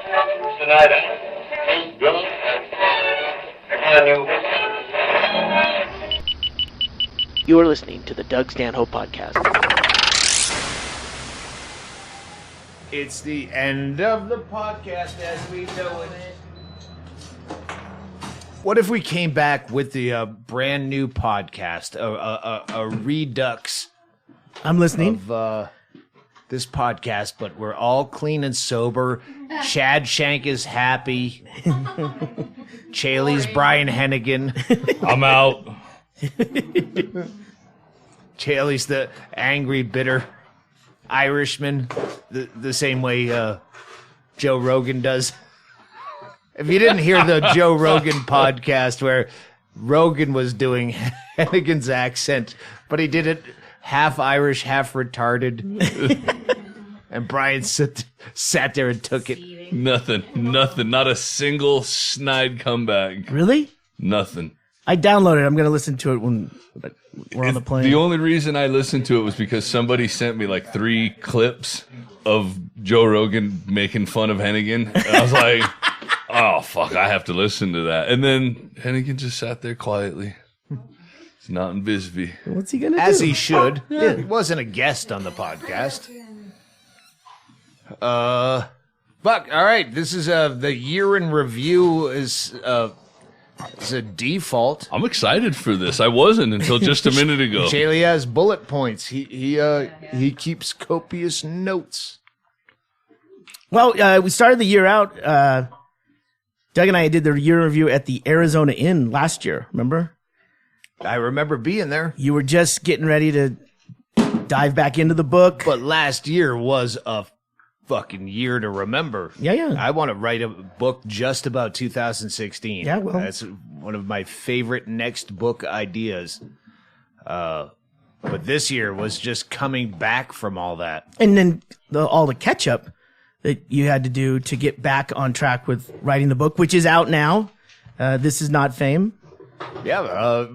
Tonight, Bill, can you... You are listening to the Doug Stanhope Podcast. It's the end of the podcast as we know it. What if we came back with the brand new podcast, a redux I'm listening. of this podcast, but we're all clean and sober. Shank is happy. Chaille's Brian Hennigan. I'm out. Chaille's the angry, bitter Irishman, the same way Joe Rogan does. If you didn't hear the Joe Rogan podcast where Rogan was doing Hennigan's accent, but he did it half Irish, half retarded, and Brian sat there and took it. Nothing. Not a single snide comeback. Really? Nothing. I downloaded it. I'm going to listen to it when we're on the plane. The only reason I listened to it was because somebody sent me like 3 clips of Joe Rogan making fun of Hennigan. And I was like, oh, fuck, I have to listen to that. And then Hennigan just sat there quietly. He's not in Bisbee. What's he going to do? As he should. Yeah. He wasn't a guest on the podcast. Buck, all right. This is the year in review is a default. I'm excited for this. I wasn't until just a minute ago. Chaille has bullet points. He keeps copious notes. Well, we started the year out. Doug and I did the year review at the Arizona Inn last year. Remember? I remember being there. You were just getting ready to dive back into the book. But last year was a fucking year to remember. Yeah. I want to write a book just about 2016. Yeah, well. That's one of my favorite next book ideas. But this year was just coming back from all that. And then all the catch-up that you had to do to get back on track with writing the book, which is out now. This is not fame. Yeah,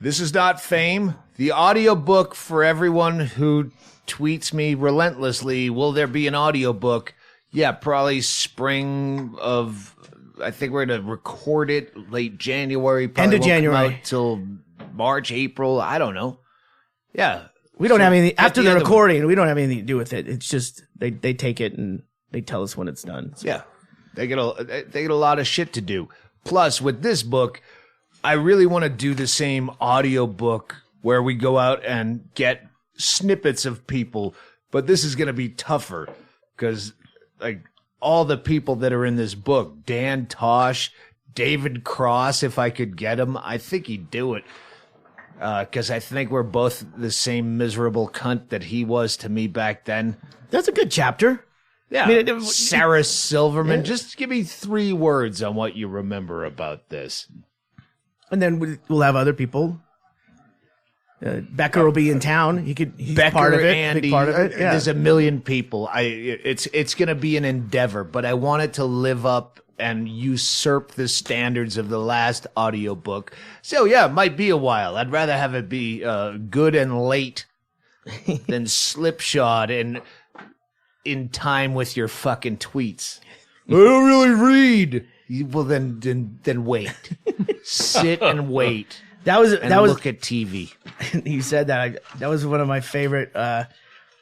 this is not fame. The audiobook for everyone who tweets me relentlessly, will there be an audiobook? Yeah, probably spring of, I think we're going to record it late January. End of January. Till March, April, I don't know. Yeah. We don't have anything, after the recording, we don't have anything to do with it. It's just, they take it and they tell us when it's done. So. Yeah. They get a lot of shit to do. Plus, with this book, I really want to do the same audiobook where we go out and get snippets of people, but this is going to be tougher because, like, all the people that are in this book, Dan Tosh, David Cross, if I could get him, I think he'd do it because I think we're both the same miserable cunt that he was to me back then. That's a good chapter. Yeah, I mean, Sarah Silverman. Yeah. Just give me 3 words on what you remember about this. And then we'll have other people. Becker will be in town. He's Becker, part of it. Andy, big part of it. Yeah. There's a million people. It's going to be an endeavor, but I want it to live up and usurp the standards of the last audiobook. So yeah, it might be a while. I'd rather have it be good and late than slipshod and in time with your fucking tweets. I don't really read. Well, then wait. Sit and wait. That was look at TV. You said that. That was one of my favorite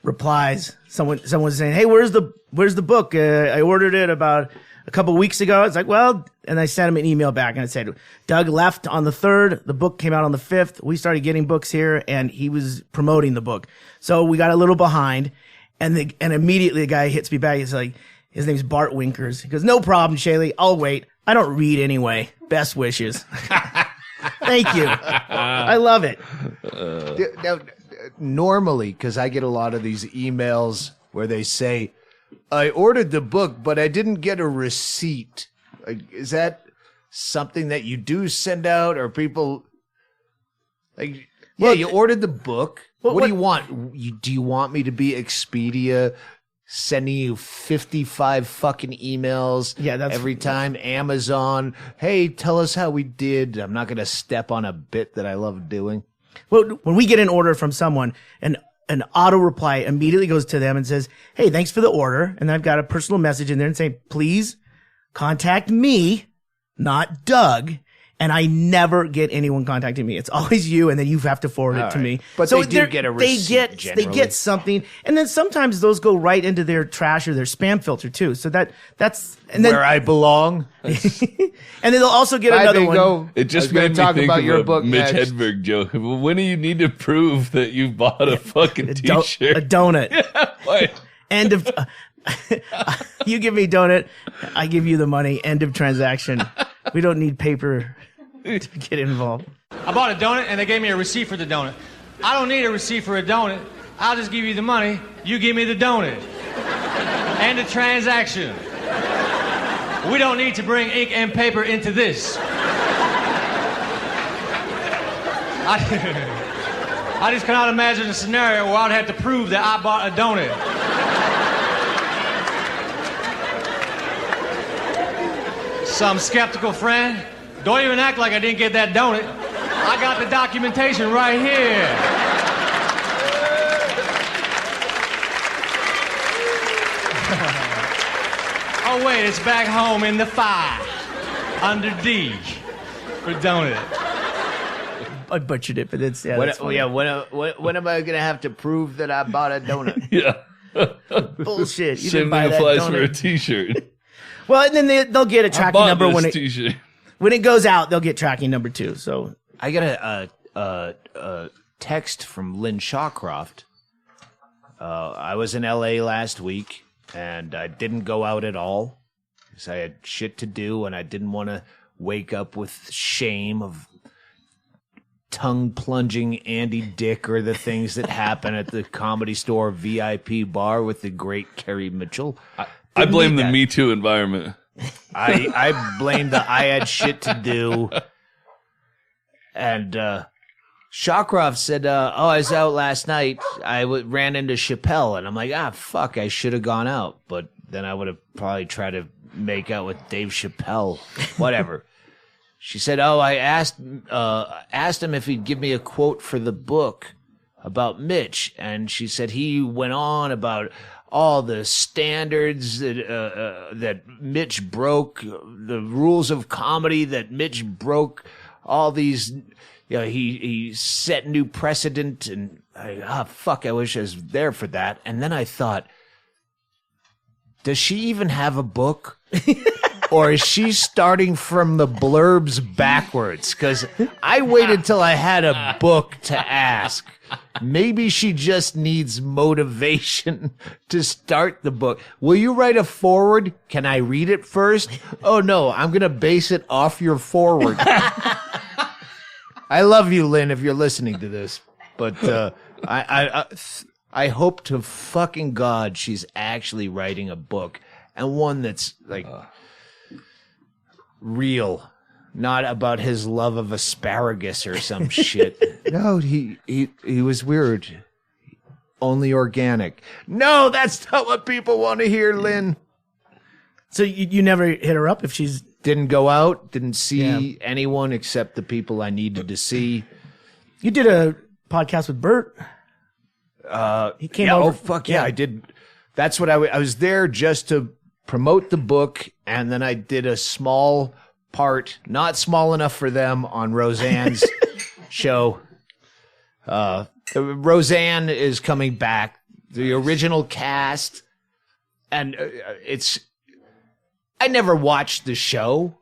replies. Someone was saying, "Hey, where's the book? I ordered it about a couple weeks ago." It's like, well, and I sent him an email back and I said, Doug left on the 3rd. The book came out on the 5th. We started getting books here, and he was promoting the book, so we got a little behind. And immediately the guy hits me back. He's like, his name's Bart Winkers. He goes, "No problem, Chaille. I'll wait. I don't read anyway. Best wishes." Thank you. I love it. Now, normally, because I get a lot of these emails where they say, "I ordered the book, but I didn't get a receipt." Like, is that something that you do send out, or people like? Yeah, you ordered the book. What do you want? Do you want me to be Expedia, sending you 55 fucking emails every time? Amazon, hey, tell us how we did. I'm not going to step on a bit that I love doing. Well, when we get an order from someone, and an auto reply immediately goes to them and says, "Hey, thanks for the order." And I've got a personal message in there and say, "Please contact me, not Doug." And I never get anyone contacting me. It's always you, and then you have to forward it to me. But so they do get a receipt, they get something, and then sometimes those go right into their trash or their spam filter too. So that's and then Where I belong. and then they'll also get Bye, another Bingo. one. It just I was gonna made me talk think about of your a book Mitch next. Hedberg joke. Well, when do you need to prove that you bought a fucking A t-shirt? donut. Why? End of. You give me donut, I give you the money. End of transaction. We don't need paper to get involved. I bought a donut and they gave me a receipt for the donut. I don't need a receipt for a donut. I'll just give you the money. You give me the donut. And the transaction. We don't need to bring ink and paper into this. I just cannot imagine a scenario where I'd have to prove that I bought a donut. Some skeptical friend. Don't even act like I didn't get that donut. I got the documentation right here. Oh, wait, it's back home in the file. Under D. For donut. I butchered it, but it's that's funny. When am I going to have to prove that I bought a donut? Yeah. Bullshit. You didn't Same buy thing that applies for a donut. t-shirt. Well, and then they'll get a tracking Bought number this when t-shirt. it goes out. They'll get tracking number 2. So I got a text from Lynn Shawcroft. I was in L.A. last week, and I didn't go out at all because I had shit to do, and I didn't want to wake up with shame of tongue-plunging Andy Dick or the things that happen at the Comedy Store VIP bar with the great Kerry Mitchell. I blame the that. Me Too environment. I blame the I had shit to do. And Shawcroft said, I was out last night. I ran into Chappelle. And I'm like, fuck, I should have gone out. But then I would have probably tried to make out with Dave Chappelle. Whatever. She said, I asked him if he'd give me a quote for the book about Mitch. And she said he went on about all the standards that Mitch broke, the rules of comedy that Mitch broke, all these, he set new precedent, and fuck, I wish I was there for that. And then I thought, does she even have a book? Or is she starting from the blurbs backwards? Because I waited till I had a book to ask. Maybe she just needs motivation to start the book. Will you write a foreword? Can I read it first? Oh, no, I'm going to base it off your foreword. I love you, Lynn, if you're listening to this. But I hope to fucking God she's actually writing a book, and one that's like real. Not about his love of asparagus or some shit. No, he was weird. Only organic. No, that's not what people want to hear, Lynn. So you never hit her up if she's... Didn't go out, didn't see anyone except the people I needed to see. You did a podcast with Bert. He came over. Oh, fuck yeah, I did. That's what I was there just to promote the book, and then I did a small part, not small enough for them, on Roseanne's show. Roseanne is coming back, the original cast, and I never watched the show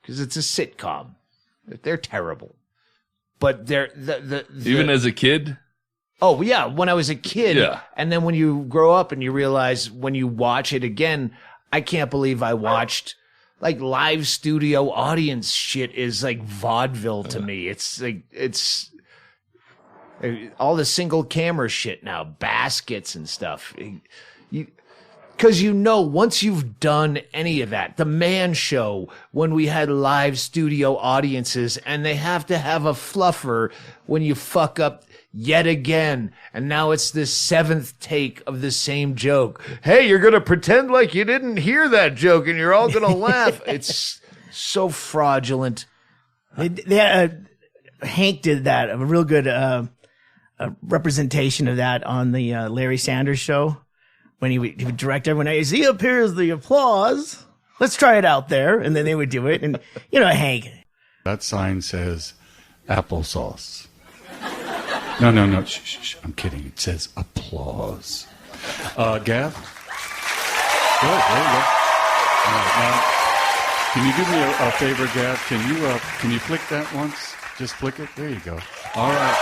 because it's a sitcom. They're terrible, but they're Even as a kid? Oh, yeah, when I was a kid. Yeah. And then when you grow up and you realize when you watch it again, I can't believe I watched, like, live studio audience shit is like vaudeville to me. It's like, it's all the single camera shit now, baskets and stuff. Because once you've done any of that, the Man Show, when we had live studio audiences, and they have to have a fluffer when you fuck up yet again, and now it's the 7th take of the same joke. Hey, you're going to pretend like you didn't hear that joke, and you're all going to laugh. It's so fraudulent. Hank did that. A real good representation of that on the Larry Sanders Show when he would direct everyone. Hey, see up here is the applause. Let's try it out there, and then they would do it. And Hank. That sign says applesauce. No. Shh. I'm kidding. It says applause. Gav? Good. There you go. Now, can you do me a favor, Gav? Can you flick that once? Just flick it. There you go. All right.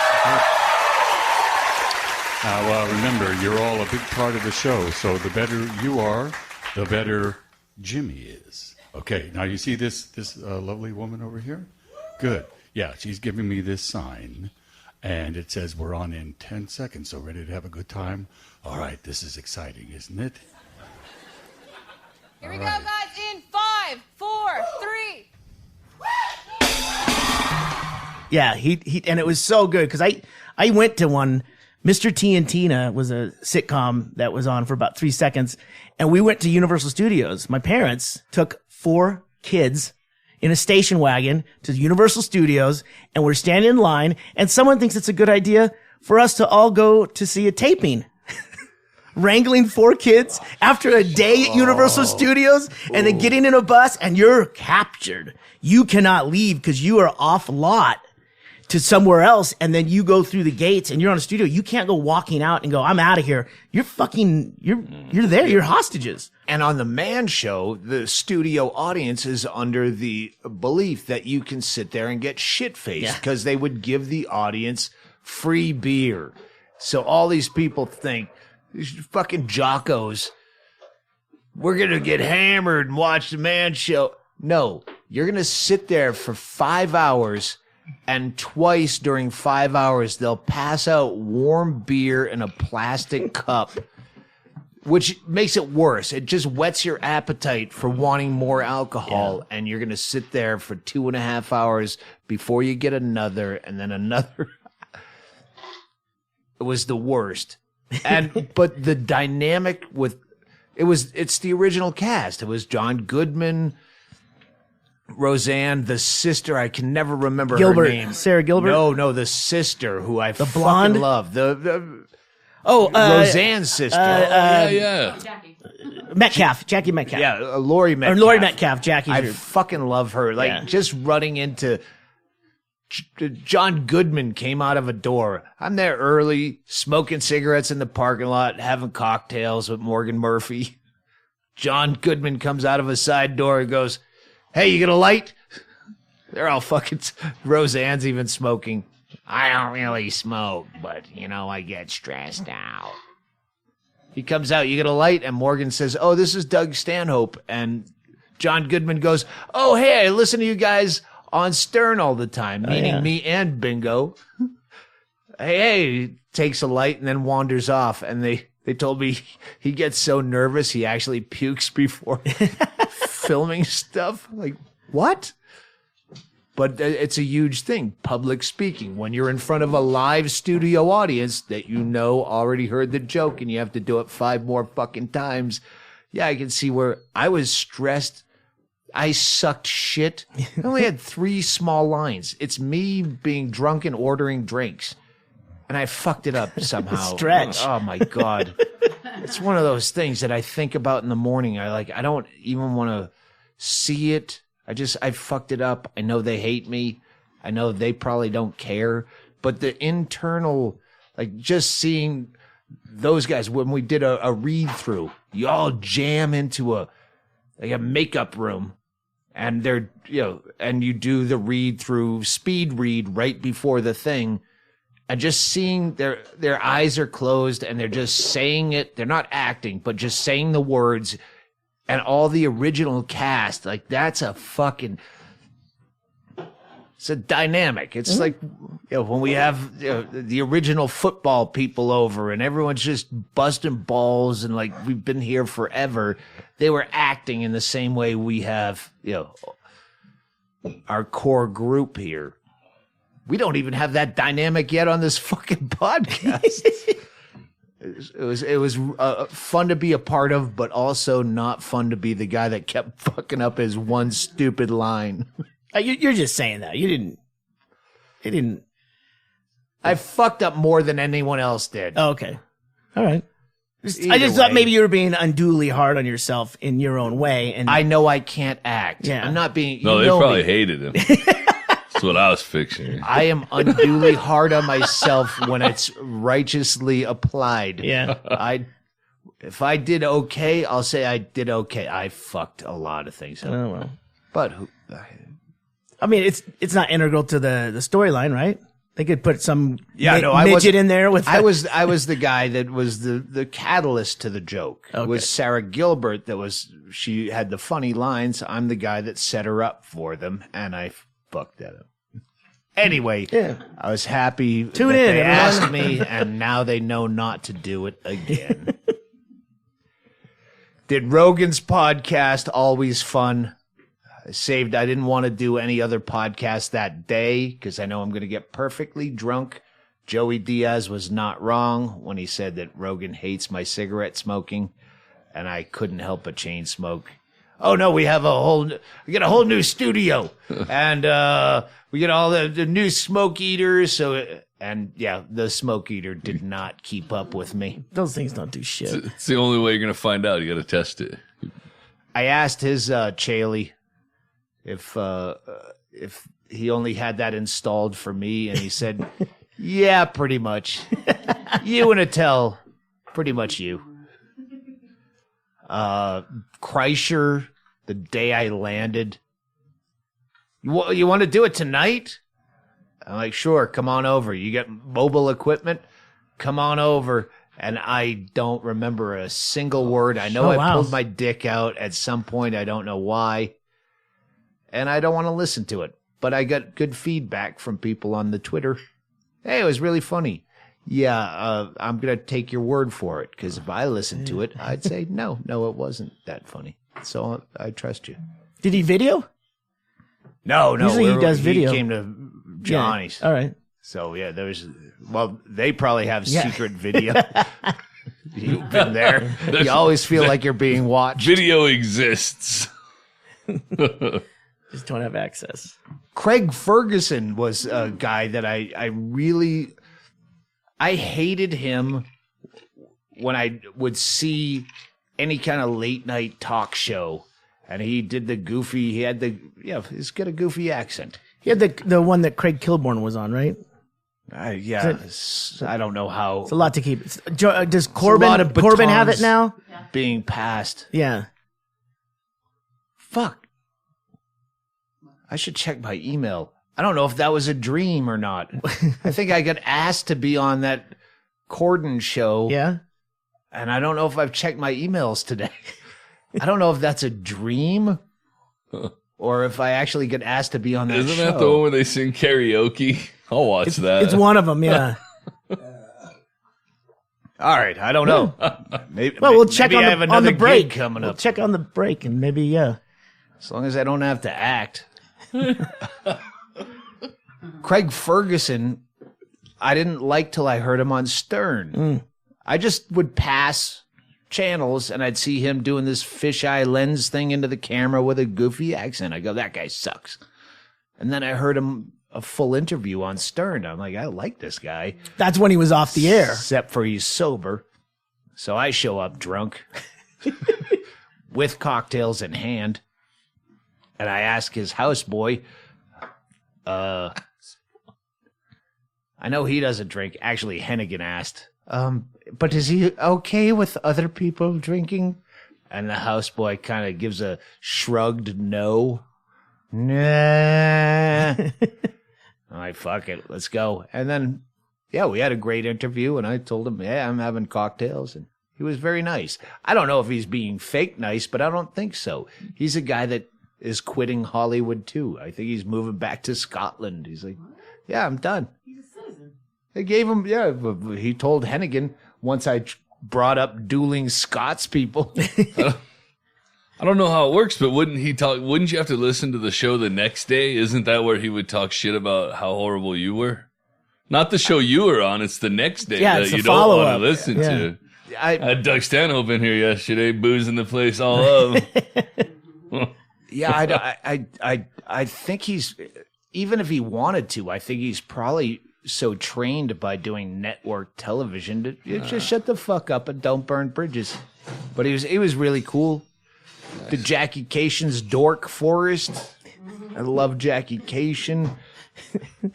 Now, remember, you're all a big part of the show. So the better you are, the better Jimmy is. Okay. Now you see this lovely woman over here? Good. Yeah, she's giving me this sign, and it says we're on in 10 seconds. So ready to have a good time? All right. This is exciting, isn't it? Here we go, guys, in 5, 4, 3. Yeah, he and it was so good because I went to one. Mr. T and Tina was a sitcom that was on for about 3 seconds, and we went to Universal Studios. My parents took 4 kids in a station wagon to Universal Studios, and we're standing in line, and someone thinks it's a good idea for us to all go to see a taping. Wrangling 4 kids after a day at Universal Studios and then getting in a bus and you're captured. You cannot leave because you are off lot to somewhere else. And then you go through the gates and you're on a studio. You can't go walking out and go, I'm out of here. You're there. You're hostages. And on the Man Show, the studio audience is under the belief that you can sit there and get shit-faced because they would give the audience free beer. So all these people think, these fucking jockos, we're going to get hammered and watch the Man Show. No, you're going to sit there for 5 hours, and twice during 5 hours, they'll pass out warm beer in a plastic cup, which makes it worse. It just whets your appetite for wanting more alcohol, and you're going to sit there for 2.5 hours before you get another, and then another. It was the worst. But the dynamic it's the original cast. It was John Goodman, Roseanne, the sister, I can never remember her name. Sarah Gilbert? No, the sister who I fucking blonde? love. Roseanne's sister. Jackie. Metcalf, Jackie Metcalf. Yeah, Lori Metcalf. Or Lori Metcalf, Jackie. I fucking love her. Just running into John Goodman came out of a door. I'm there early, smoking cigarettes in the parking lot, having cocktails with Morgan Murphy. John Goodman comes out of a side door and goes, hey, you get a light? They're all fucking... Roseanne's even smoking. I don't really smoke, but, I get stressed out. He comes out, you get a light? And Morgan says, oh, this is Doug Stanhope. And John Goodman goes, oh, hey, I listen to you guys on Stern all the time, meaning me and Bingo. Hey, takes a light and then wanders off. And they told me he gets so nervous he actually pukes before filming stuff. Like, what? But it's a huge thing, public speaking. When you're in front of a live studio audience that already heard the joke and you have to do it 5 more fucking times. Yeah, I can see where I was stressed. I sucked shit. I only had 3 small lines. It's me being drunk and ordering drinks. And I fucked it up somehow. Stretch. Oh, my God. It's one of those things that I think about in the morning. I don't even want to see it. I fucked it up. I know they hate me. I know they probably don't care. But the internal, just seeing those guys, when we did a read through, you all jam into a makeup room. And they're, and you do the read through, speed read right before the thing. And just seeing their eyes are closed and they're just saying it. They're not acting, but just saying the words. And all the original cast, that's a fucking, it's a dynamic. It's like, when we have the original football people over and everyone's just busting balls and we've been here forever. They were acting in the same way we have, our core group here. We don't even have that dynamic yet on this fucking podcast. It was fun to be a part of, but also not fun to be the guy that kept fucking up his one stupid line. You're just saying that. You didn't. I fucked up more than anyone else did. Oh, okay. All right. I Either just thought way. maybe you were being unduly hard on yourself in your own way. And I know I can't act. Yeah. I'm not being. No, you they know probably me. hated him. That's what I was fixing. I am unduly hard on myself when it's righteously applied. Yeah. If I did okay, I'll say I did okay. I fucked a lot of things up. Oh, well. But I mean, it's not integral to the storyline, right? They could put some I midget in there with. I was the guy that was the catalyst to the joke. Okay. It was Sarah Gilbert she had the funny lines. I'm the guy that set her up for them, and I fucked that up. Anyway, Yeah. I was happy Tune that in, they everyone. asked me, and now they know not to do it again. Did Rogan's podcast always fun? I didn't want to do any other podcast that day because I know I'm going to get perfectly drunk. Joey Diaz was not wrong when he said that Rogan hates my cigarette smoking, and I couldn't help but chain smoke. Oh no, we get a whole new studio, and we get all the new smoke eaters. And the smoke eater did not keep up with me. Those things don't do shit. It's the only way you're going to find out. You got to test it. I asked his Chaille if he only had that installed for me, and he said, "Yeah, pretty much. You and Attell, pretty much you." Kreischer, the day I landed, you want to do it tonight? I'm like, sure, come on over. You got mobile equipment? Come on over. And I don't remember a single word. I know I pulled my dick out at some point. I don't know why. And I don't want to listen to it. But I got good feedback from people on the Twitter. Hey, it was really funny. Yeah, I'm going to take your word for it. Because if I listened to it, I'd say, no, it wasn't that funny. So I trust you. Did he video? No. Usually he does video. He came to Johnny's. Yeah. All right. So, they probably have secret video. You've been there. You always feel like you're being watched. Video exists. Just don't have access. Craig Ferguson was a guy that I hated him when I would see any kind of late night talk show. And he did he's got a goofy accent. He had the one that Craig Kilborn was on, right? I don't know how. It's a lot to keep. Does Corbin have it now? Being passed. Yeah. Fuck. I should check my email. I don't know if that was a dream or not. I think I got asked to be on that Corden show. Yeah. And I don't know if I've checked my emails today. I don't know if that's a dream or if I actually get asked to be on that show. Isn't that the one where they sing karaoke? I'll watch that. It's one of them, yeah. All right, I don't know. We'll check maybe I have on another the break. gig coming We'll up. check on the break and maybe, yeah. As long as I don't have to act. Craig Ferguson, I didn't like till I heard him on Stern. I just would pass channels and I'd see him doing this fisheye lens thing into the camera with a goofy accent. I go, that guy sucks. And then I heard him a full interview on Stern. I'm like, I like this guy. That's when he was off the air. Except for he's sober. So I show up drunk with cocktails in hand. And I ask his houseboy, I know he doesn't drink. Actually, Hennigan asked, but is he okay with other people drinking? And the houseboy kind of gives a shrugged no. Nah. I'm like, fuck it, let's go. And then, we had a great interview, and I told him, I'm having cocktails, and he was very nice. I don't know if he's being fake nice, but I don't think so. He's a guy that is quitting Hollywood, too. I think he's moving back to Scotland. He's like, I'm done. He's a citizen. They gave him, he told Hennigan, once I brought up dueling Scots people. I don't know how it works, but wouldn't you have to listen to the show the next day? Isn't that where he would talk shit about how horrible you were? Not the show you were on, it's the next day that you don't want to listen to. I had Doug Stanhope in here yesterday, boozing the place all up. I think he's, even if he wanted to, I think he's probably so trained by doing network television to just shut the fuck up and don't burn bridges. But he was really cool. The Jackie Cation's Dork Forest. I love Jackie Cation.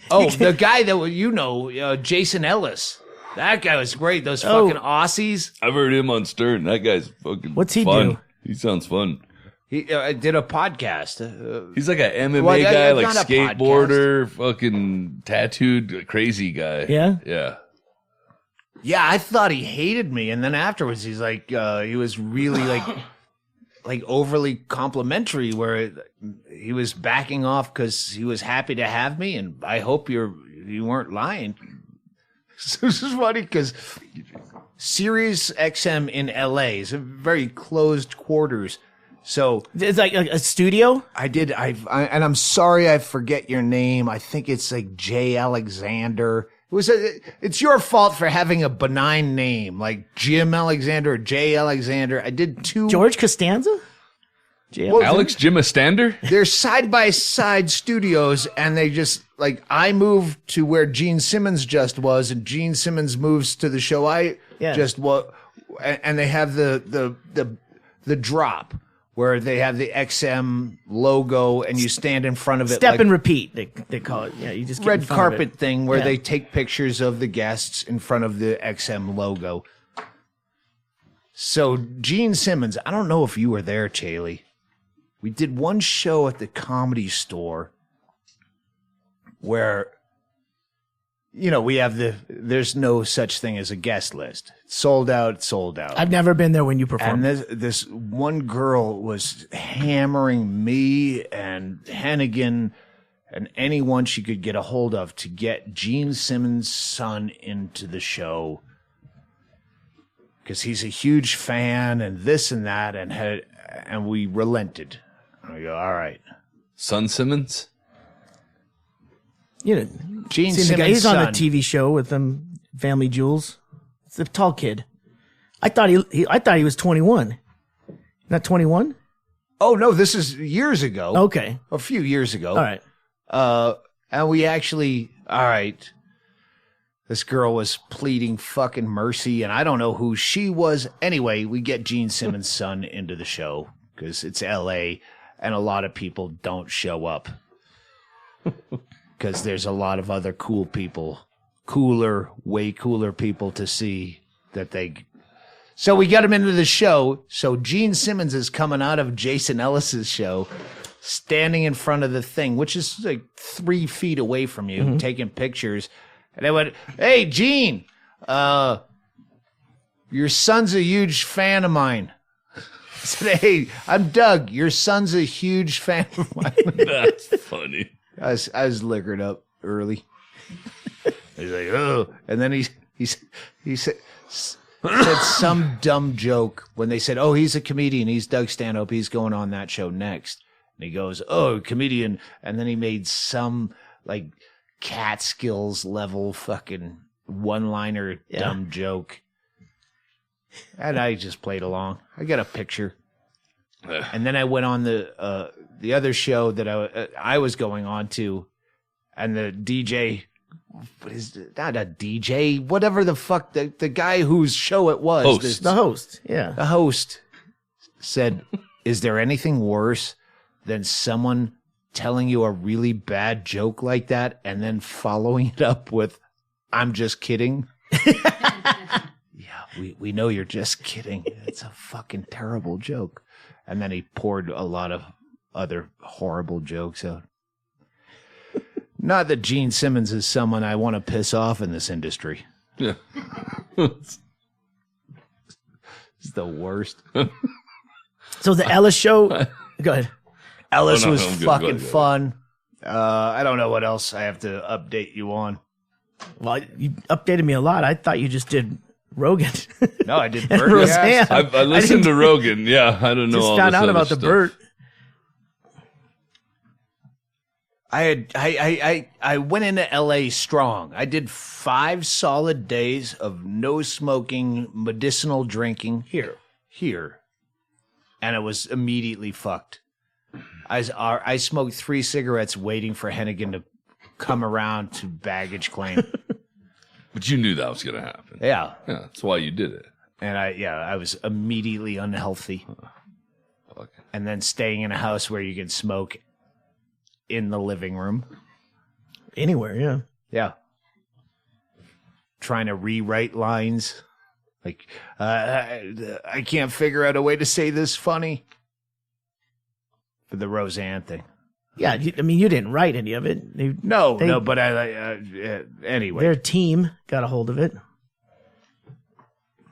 Oh, the guy that Jason Ellis. That guy was great. Those fucking Aussies. I've heard him on Stern. That guy's fucking What's he fun. do? He sounds fun. He did a podcast. He's like an MMA guy, like skateboarder, fucking tattooed, crazy guy. Yeah? Yeah. Yeah, I thought he hated me, and then afterwards he's like, he was really like overly complimentary, where he was backing off because he was happy to have me, and I hope you weren't lying. So this is funny because Sirius XM in LA is a very closed quarters. So It's like a studio? and I'm sorry I forget your name. I think it's like J. Alexander. It's your fault for having a benign name like Jim Alexander or J. Alexander. I did two. George Costanza? Alex Jimastander? They're side by side studios, and they just like I moved to where Gene Simmons just was, and Gene Simmons moves to the show I just was, and they have the drop where they have the XM logo, and you stand in front of it. Step and repeat, they call it. Yeah, you just get in red front of carpet it. thing where Yeah. they take pictures of the guests in front of the XM logo. So Gene Simmons, I don't know if you were there, Chaille. We did one show at the Comedy Store where, we have there's no such thing as a guest list. Sold out. I've never been there when you perform. And this one girl was hammering me and Hennigan and anyone she could get a hold of to get Gene Simmons' son into the show because he's a huge fan and this and that, and we relented. I go, all right. Son Simmons? Gene Simmons' he's on a son. TV show with them, Family Jewels. It's the tall kid. I thought he was 21. Not 21? Oh no, this is years ago. Okay. A few years ago. All right. And we actually, all right. This girl was pleading fucking mercy, and I don't know who she was. Anyway, we get Gene Simmons' son into the show because it's LA, and a lot of people don't show up because there's a lot of other cool people, way cooler people to see that they. So we got him into the show. So Gene Simmons is coming out of Jason Ellis's show, standing in front of the thing, which is like 3 feet away from you, taking pictures. And I went, "Hey, Gene, your son's a huge fan of mine." I said, "Hey, I'm Doug. Your son's a huge fan of mine." That's funny. I was liquored up early. He's like, "Oh," and then he said some dumb joke when they said, "Oh, he's a comedian. He's Doug Stanhope. He's going on that show next." And he goes, "Oh, comedian," and then he made some like Catskills level fucking one-liner dumb joke. And I just played along. I got a picture. And then I went on the other show that I was going on to, and the DJ, not a DJ, whatever the fuck, the guy whose show it was. Host. The host. Yeah. The host said, "Is there anything worse than someone telling you a really bad joke like that and then following it up with, 'I'm just kidding'?" Yeah, we know you're just kidding. It's a fucking terrible joke. And then he poured a lot of other horrible jokes out. Not that Gene Simmons is someone I want to piss off in this industry. Yeah. It's the worst. So the Ellis show. Go ahead. Ellis Oh, no, was I'm good. fucking Go ahead. fun. I don't know what else I have to update you on. Well, you updated me a lot. I thought you just did Rogan. No, I did And Bert. Roseanne. I listened to Rogan. Yeah, I don't know. Just all found this out other about the stuff. Burt. I went into LA strong. I did 5 solid days of no smoking, medicinal drinking here, and it was immediately fucked. I smoked 3 cigarettes waiting for Hennigan to come around to baggage claim. But you knew that was going to happen. Yeah. Yeah, that's why you did it. And I was immediately unhealthy. Fuck. And then staying in a house where you can smoke in the living room. Anywhere, yeah. Yeah. Trying to rewrite lines. Like, I can't figure out a way to say this funny. For the Roseanne thing. Yeah, I mean, you didn't write any of it. No, but anyway. Their team got a hold of it.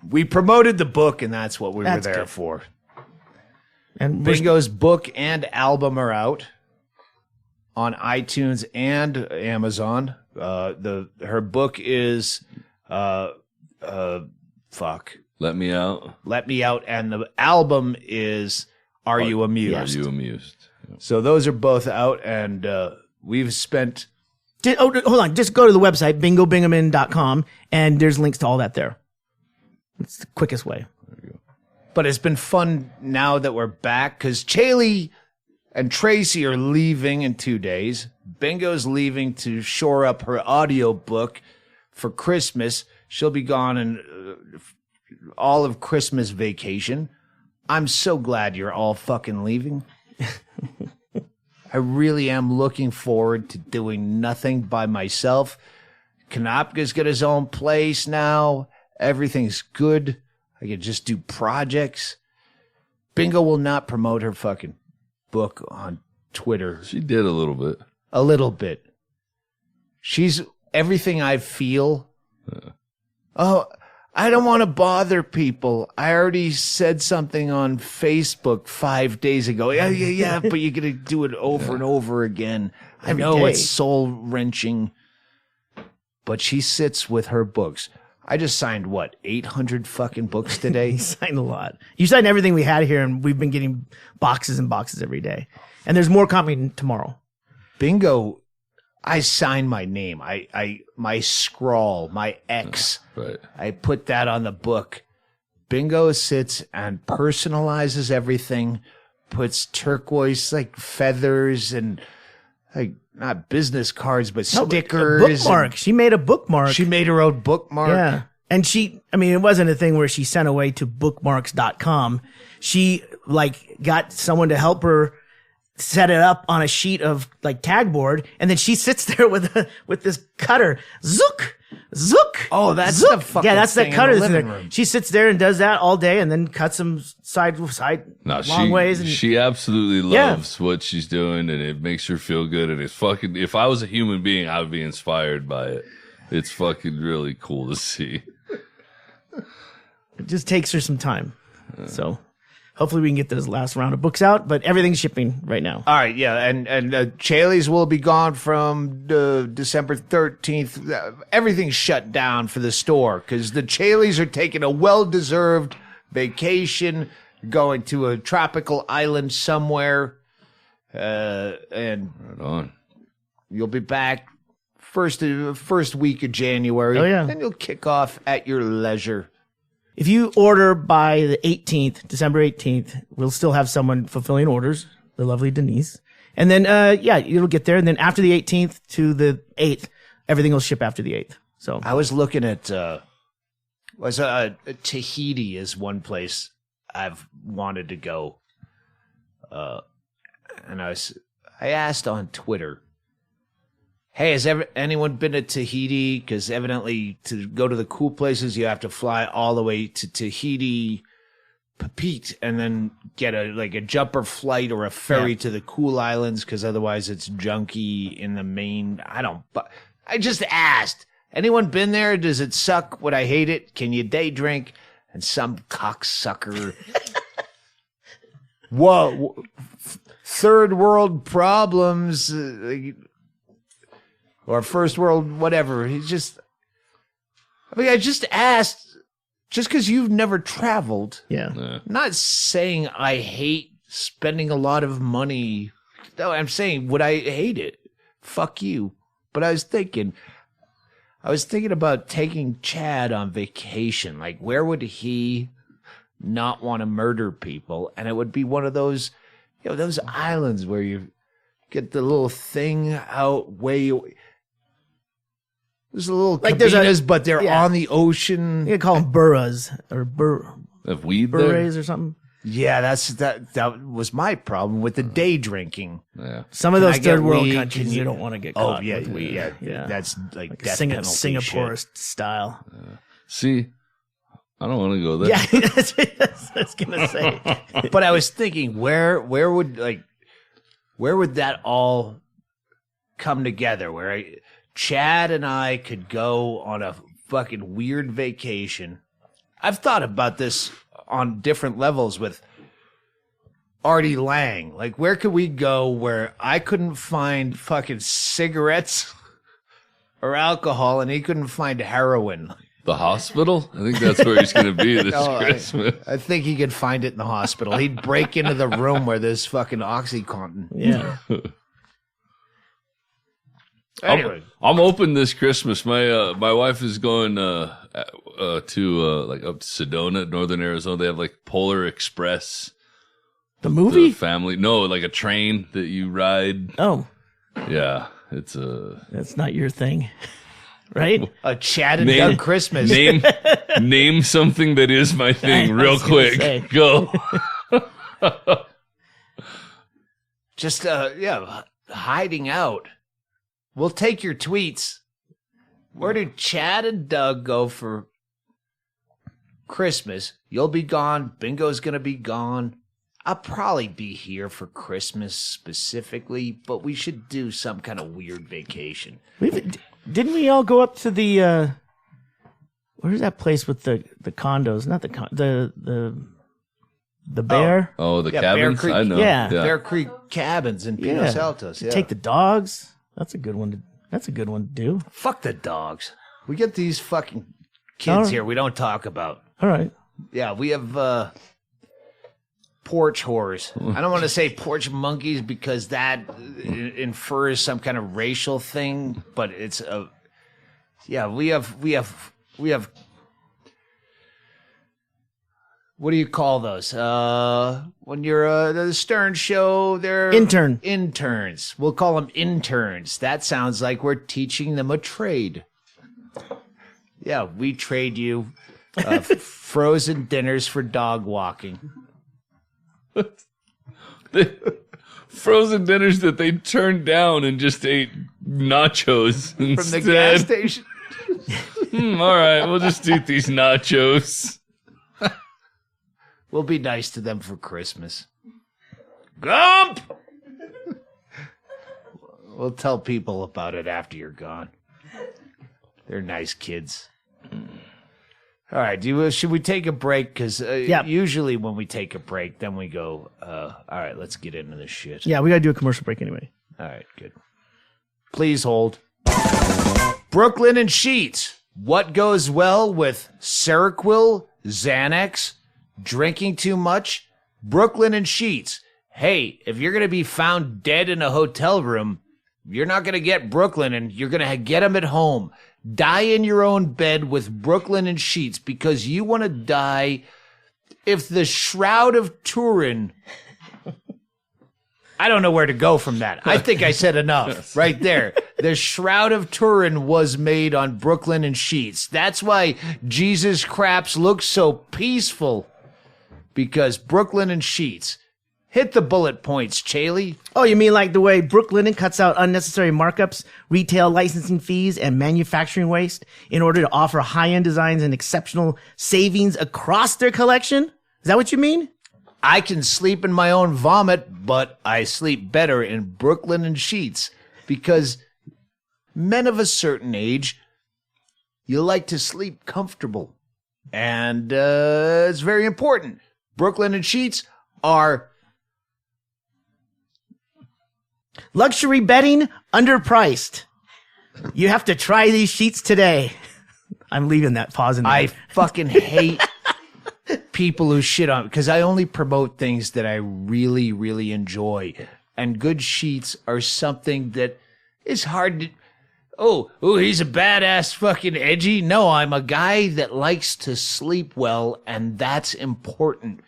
We promoted the book, and that's what we were there good. for. And Bingo's book and album are out on iTunes and Amazon. Her book is fuck. Let Me Out. Let Me Out, and the album is Are You Amused? Are You Amused? So those are both out, and we've spent. Hold on, just go to the website bingobingaman.com, and there's links to all that there. It's the quickest way. But it's been fun now that we're back because Chaille and Tracy are leaving in 2 days. Bingo's leaving to shore up her audiobook for Christmas. She'll be gone in all of Christmas vacation. I'm so glad you're all fucking leaving. I really am looking forward to doing nothing by myself. Kanopka's got his own place now. Everything's good. I can just do projects. Bingo will not promote her fucking book on Twitter. She did a little bit. A little bit. She's everything I feel. Oh, I don't want to bother people. I already said something on Facebook 5 days ago. Yeah, but you're going to do it over and over again. I know day. it's soul-wrenching. But she sits with her books. I just signed, 800 fucking books today? You signed a lot. You signed everything we had here, and we've been getting boxes and boxes every day. And there's more coming tomorrow. Bingo, I signed my name. My scrawl, my X. Right. I put that on the book. Bingo sits and personalizes everything, puts turquoise feathers and not business cards, but stickers. A bookmark. She made a bookmark. She made her own bookmark. Yeah. And it wasn't a thing where she sent away to bookmarks.com. She got someone to help her set it up on a sheet of tag board, and then she sits there with this cutter. Zook. Oh, that's Zook. the fucking that's thing the cutter in the that's living there. room. She sits there and does that all day, and then cuts them long ways. And she absolutely loves what she's doing, and it makes her feel good. And it's fucking. If I was a human being, I would be inspired by it. It's fucking really cool to see. It just takes her some time. So hopefully we can get this last round of books out, but everything's shipping right now. All right, yeah, and Chaille's will be gone from December 13th. Everything's shut down for the store because the Chaille's are taking a well-deserved vacation, going to a tropical island somewhere, and Right on. you'll be back first week of January. Oh, yeah. Then you'll kick off at your leisure. If you order by the 18th, December 18th, we'll still have someone fulfilling orders, the lovely Denise. And then, it'll get there. And then after the 18th to the 8th, everything will ship after the 8th. So I was looking at Tahiti is one place I've wanted to go. And I asked on Twitter, hey, has anyone been to Tahiti? Because evidently to go to the cool places, you have to fly all the way to Tahiti, Papeete, and then get a jumper flight or a ferry to the cool islands, because otherwise it's junky in the main. I just asked. Anyone been there? Does it suck? Would I hate it? Can you day drink? And some cocksucker. Whoa. Third world problems. Or first world, whatever. I just asked, just because you've never traveled. yeah. Not saying I hate spending a lot of money. No, I'm saying, would I hate it? Fuck you. But I was thinking about taking Chad on vacation. Where would he not want to murder people? And it would be one of those, those islands where you get the little thing out way. There's a little Like there's cabinas, but they're yeah. on the ocean. You can call them burras or Have weed there? berets or something. Yeah, that was my problem with the day drinking. Yeah. Some of Can those I get third world weed? countries, Can you you- don't want to get Oh caught. yeah, with weed. yeah, that's like death penalty Singapore shit. style. See, I don't want to go there. Yeah, that's what I was gonna say. But I was thinking, where would that all come together? Where Chad and I could go on a fucking weird vacation. I've thought about this on different levels with Artie Lang. Like, where could we go where I couldn't find fucking cigarettes or alcohol and he couldn't find heroin? The hospital? I think that's where he's going to be this No, Christmas. I think he could find it in the hospital. He'd break into the room where there's fucking OxyContin. Yeah. Anyway, I'm open this Christmas. My wife is going to like up to Sedona, northern Arizona. They have like Polar Express. The movie? The family. No, like a train that you ride. Oh, Yeah, it's a that's not your thing, right? a Chad and Doug Christmas. name something that is my thing I real was gonna quick. say. Go. Just hiding out. We'll take your tweets. Where do Chad and Doug go for Christmas? You'll be gone. Bingo's gonna be gone. I'll probably be here for Christmas specifically, but we should do some kind of weird vacation. Didn't we all go up to the where's that place with the condos? Not the bear. Oh, the Yeah, Bear cabins. Creek. I know. Yeah. Bear Creek cabins in Pinos Altos. Yeah. Take the dogs. That's a good one. That's a good one to do. Fuck the dogs. We get these fucking kids All right. here we don't talk about. All right. Yeah, we have porch whores. I don't want to say porch monkeys because that infers some kind of racial thing, but it's a we have what do you call those? When you're the Stern Show, they're interns. We'll call them interns. That sounds like we're teaching them a trade. Yeah, we trade you frozen dinners for dog walking. Frozen dinners that they turned down and just ate nachos From instead. the gas station. All right, we'll just eat these nachos. We'll be nice to them for Christmas. Gump! We'll tell people about it after you're gone. They're nice kids. All right, should we take a break? Because usually when we take a break, then we go, all right, let's get into this shit. Yeah, we got to do a commercial break anyway. All right, good. Please hold. Brooklyn and Sheets. What goes well with Seroquel, Xanax, drinking too much? Brooklyn and Sheets. Hey, if you're going to be found dead in a hotel room, you're not going to get Brooklyn, and you're going to get them at home. Die in your own bed with Brooklyn and Sheets because you want to die. If the Shroud of Turin... I don't know where to go from that. I think I said enough right there. The Shroud of Turin was made on Brooklyn and Sheets. That's why Jesus Craps looks so peaceful. Because Brooklyn and Sheets. Hit the bullet points, Chaille. Oh, you mean like the way Brooklinen cuts out unnecessary markups, retail licensing fees, and manufacturing waste in order to offer high-end designs and exceptional savings across their collection? Is that what you mean? I can sleep in my own vomit, but I sleep better in Brooklyn and Sheets because men of a certain age, you like to sleep comfortable. And it's very important. Brooklyn and Sheets are luxury bedding, underpriced. You have to try these sheets today. I'm leaving that pause in there. I fucking hate people who shit on because I only promote things that I really, really enjoy. And good sheets are something that is hard to... Oh, he's a badass fucking edgy. No, I'm a guy that likes to sleep well, and that's important.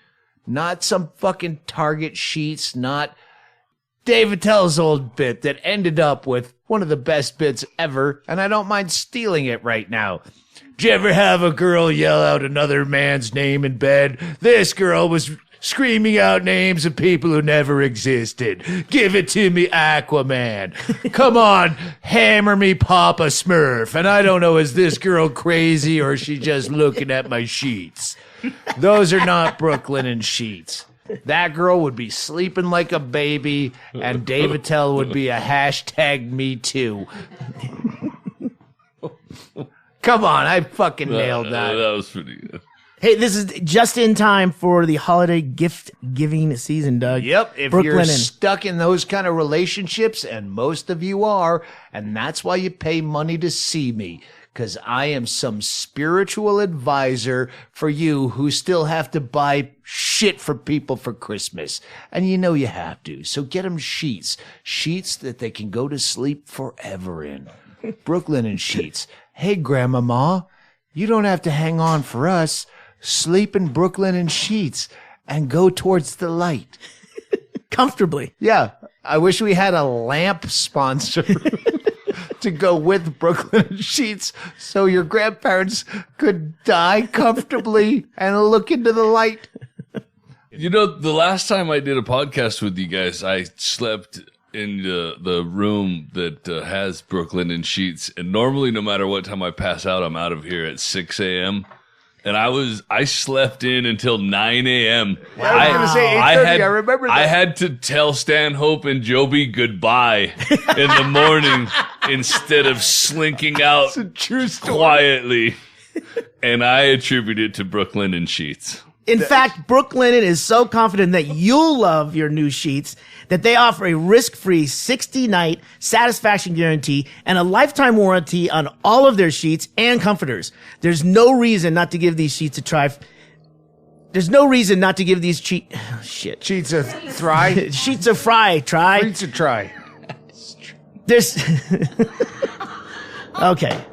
Not some fucking Target sheets, not Dave Attell's old bit that ended up with one of the best bits ever, and I don't mind stealing it right now. Did you ever have a girl yell out another man's name in bed? This girl was screaming out names of people who never existed. Give it to me, Aquaman. Come on, hammer me, Papa Smurf. And I don't know, is this girl crazy or is she just looking at my sheets? Those are not Brooklyn and sheets. That girl would be sleeping like a baby, and Dave Attell would be a hashtag me too. Come on, I fucking nailed that. That was pretty good. Hey, this is just in time for the holiday gift giving season, Doug. Yep, if Brooklyn you're and- stuck in those kind of relationships, and most of you are, and that's why you pay money to see me, because I am some spiritual advisor for you who still have to buy shit for people for Christmas. And you know you have to, so get them sheets that they can go to sleep forever in. Brooklyn and sheets. Hey, Grandmama, you don't have to hang on for us. Sleep in Brooklyn and sheets and go towards the light. comfortably. Yeah. I wish we had a lamp sponsor to go with Brooklyn and sheets so your grandparents could die comfortably and look into the light. You know, the last time I did a podcast with you guys, I slept in the room that has Brooklyn and sheets. And normally, no matter what time I pass out, I'm out of here at 6 a.m. And I slept in until 9 a.m. Yeah, I was going to say 8:30. I remember that. I had to tell Stanhope and Joby goodbye in the morning instead of slinking out It's a true story. quietly. And I attribute it to Brooklyn and sheets. In fact, Brooklyn is so confident that you'll love your new sheets that they offer a risk-free 60-night satisfaction guarantee and a lifetime warranty on all of their sheets and comforters. There's no reason not to give these sheets a try. There's no reason not to give these Sheets of thry. sheets a fry. Try. Sheets of try. There's okay.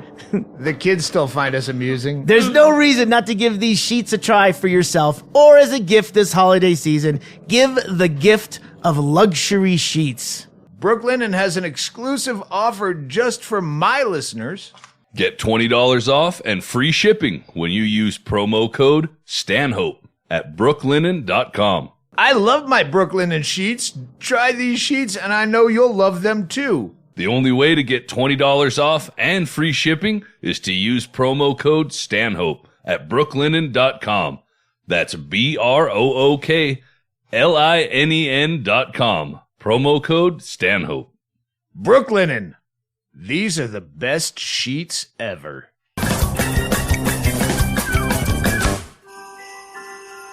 The kids still find us amusing. There's no reason not to give these sheets a try for yourself or as a gift this holiday season. Give the gift of luxury sheets. Brooklyn has an exclusive offer just for my listeners. Get $20 off and free shipping when you use promo code Stanhope at brooklinen.com. I love my Brooklyn and sheets. Try these sheets and I know you'll love them too. The only way to get $20 off and free shipping is to use promo code Stanhope at brooklinen.com. That's BROOKLINEN.com. Promo code Stanhope. Brooklinen. These are the best sheets ever.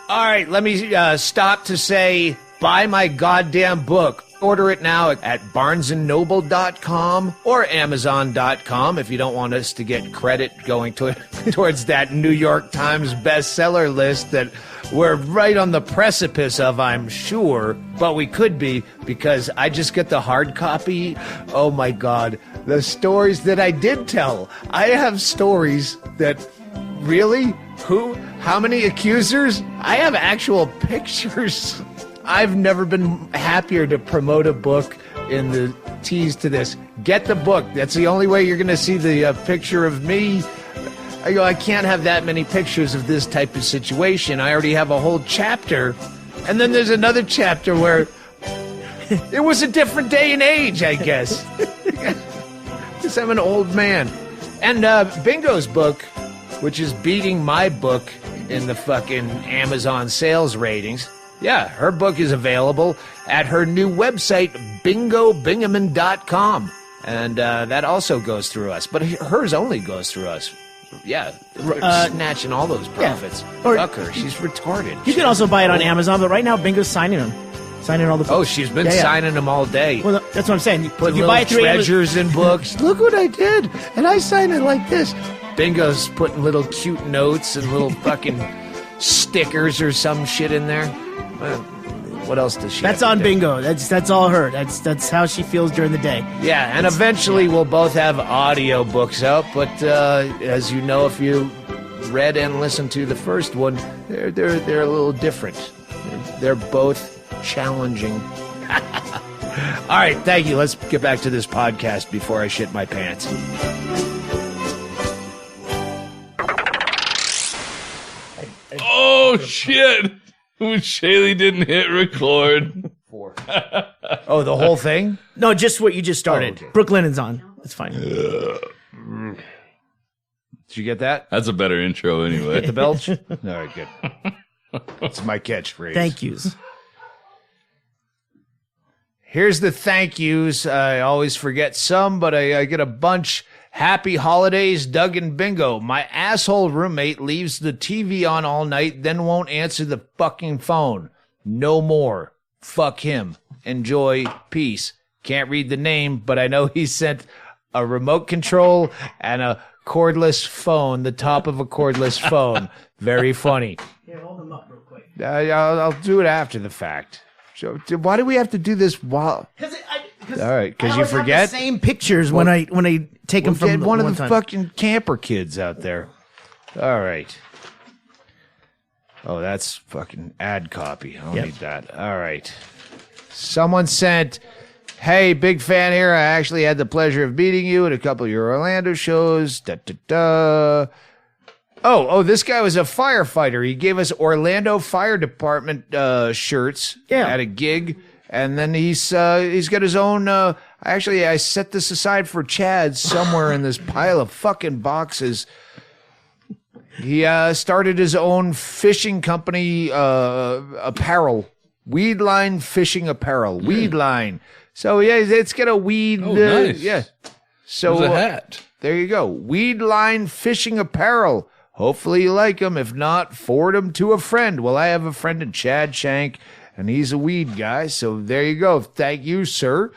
All right, let me stop to say, buy my goddamn book. Order it now at barnesandnoble.com or amazon.com if you don't want us to get credit going towards that New York Times bestseller list that we're right on the precipice of, I'm sure. But we could be, because I just get the hard copy. Oh my God, the stories that I did tell. I have stories that, really? Who? How many accusers? I have actual pictures. I've never been happier to promote a book in the tease to this. Get the book. That's the only way you're going to see the picture of me. I can't have that many pictures of this type of situation. I already have a whole chapter. And then there's another chapter where it was a different day and age, I guess. Because I'm an old man. And Bingo's book, which is beating my book in the fucking Amazon sales ratings. Yeah, her book is available at her new website, Bingaman.com. And that also goes through us. But hers only goes through us. Yeah, snatching all those profits. Yeah. Or- Fuck her. She's retarded. You can also buy it on Amazon, but right now Bingo's signing them. Signing all the books. Oh, she's been signing them all day. Well, that's what I'm saying. Put If you little buy it through treasures in books. Look what I did. And I signed it like this. Bingo's putting little cute notes and little fucking stickers or some shit in there. What else does she That's have to on do? Bingo. That's all her. That's how she feels during the day. Yeah, and eventually we'll both have audio books out. But as you know, if you read and listened to the first one, they're a little different. They're both challenging. All right, thank you. Let's get back to this podcast before I shit my pants. Oh, shit. Chaille didn't hit record. 4. Oh, the whole thing? No, just what you just started. Oh, okay. Brooke Lennon's on. It's fine. Did you get that? That's a better intro anyway. The belch? All right, good. It's my catchphrase. Thank yous. Here's the thank yous. I always forget some, but I get a bunch. Happy holidays, Doug and Bingo. My asshole roommate leaves the TV on all night, then won't answer the fucking phone. No more. Fuck him. Enjoy. Peace. Can't read the name, but I know he sent a remote control and a cordless phone, the top of a cordless phone. Very funny. Here, hold them up real quick. I'll do it after the fact. So, why do we have to do this while? All right, because you forget. The same pictures when I take them from Get one of the time. fucking camper kids out there. All right. Oh, that's fucking ad copy. I don't need that. All right. Someone sent, hey, big fan here. I actually had the pleasure of meeting you at a couple of your Orlando shows. Da, da, da. Oh, this guy was a firefighter. He gave us Orlando Fire Department shirts at a gig. And then he's got his own. Actually, I set this aside for Chad somewhere in this pile of fucking boxes. He started his own fishing company, apparel, Weedline Fishing Apparel, Weedline. So yeah, it's got a weed. Oh, nice. Yeah. So There's a hat. There you go, Weedline Fishing Apparel. Hopefully you like them. If not, forward them to a friend. Well, I have a friend in Chad Shank. And he's a weed guy, so there you go. Thank you, sir.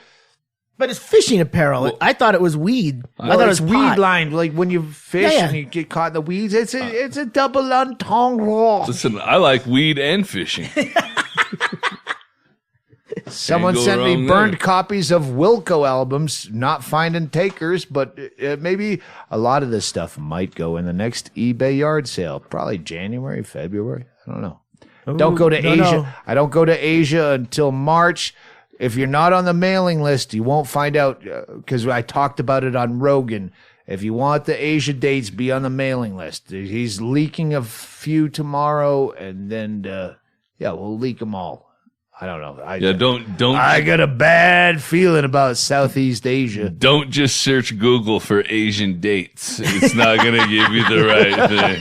But it's fishing apparel. Well, I thought it was weed. I thought it was weed line. Like when you fish Yeah. and you get caught in the weeds, it's a double entendre. Listen, I like weed and fishing. Someone go sent me wrong burned there. copies of Wilco albums, not finding takers, but maybe a lot of this stuff might go in the next eBay yard sale. Probably January, February. I don't know. Don't go to Asia. no. I don't go to Asia until March. If you're not on the mailing list, you won't find out because I talked about it on Rogan. If you want the Asia dates, be on the mailing list. He's leaking a few tomorrow, and then we'll leak them all. I don't know. Don't. I got a bad feeling about Southeast Asia. Don't just search Google for Asian dates. It's not going to give you the right thing.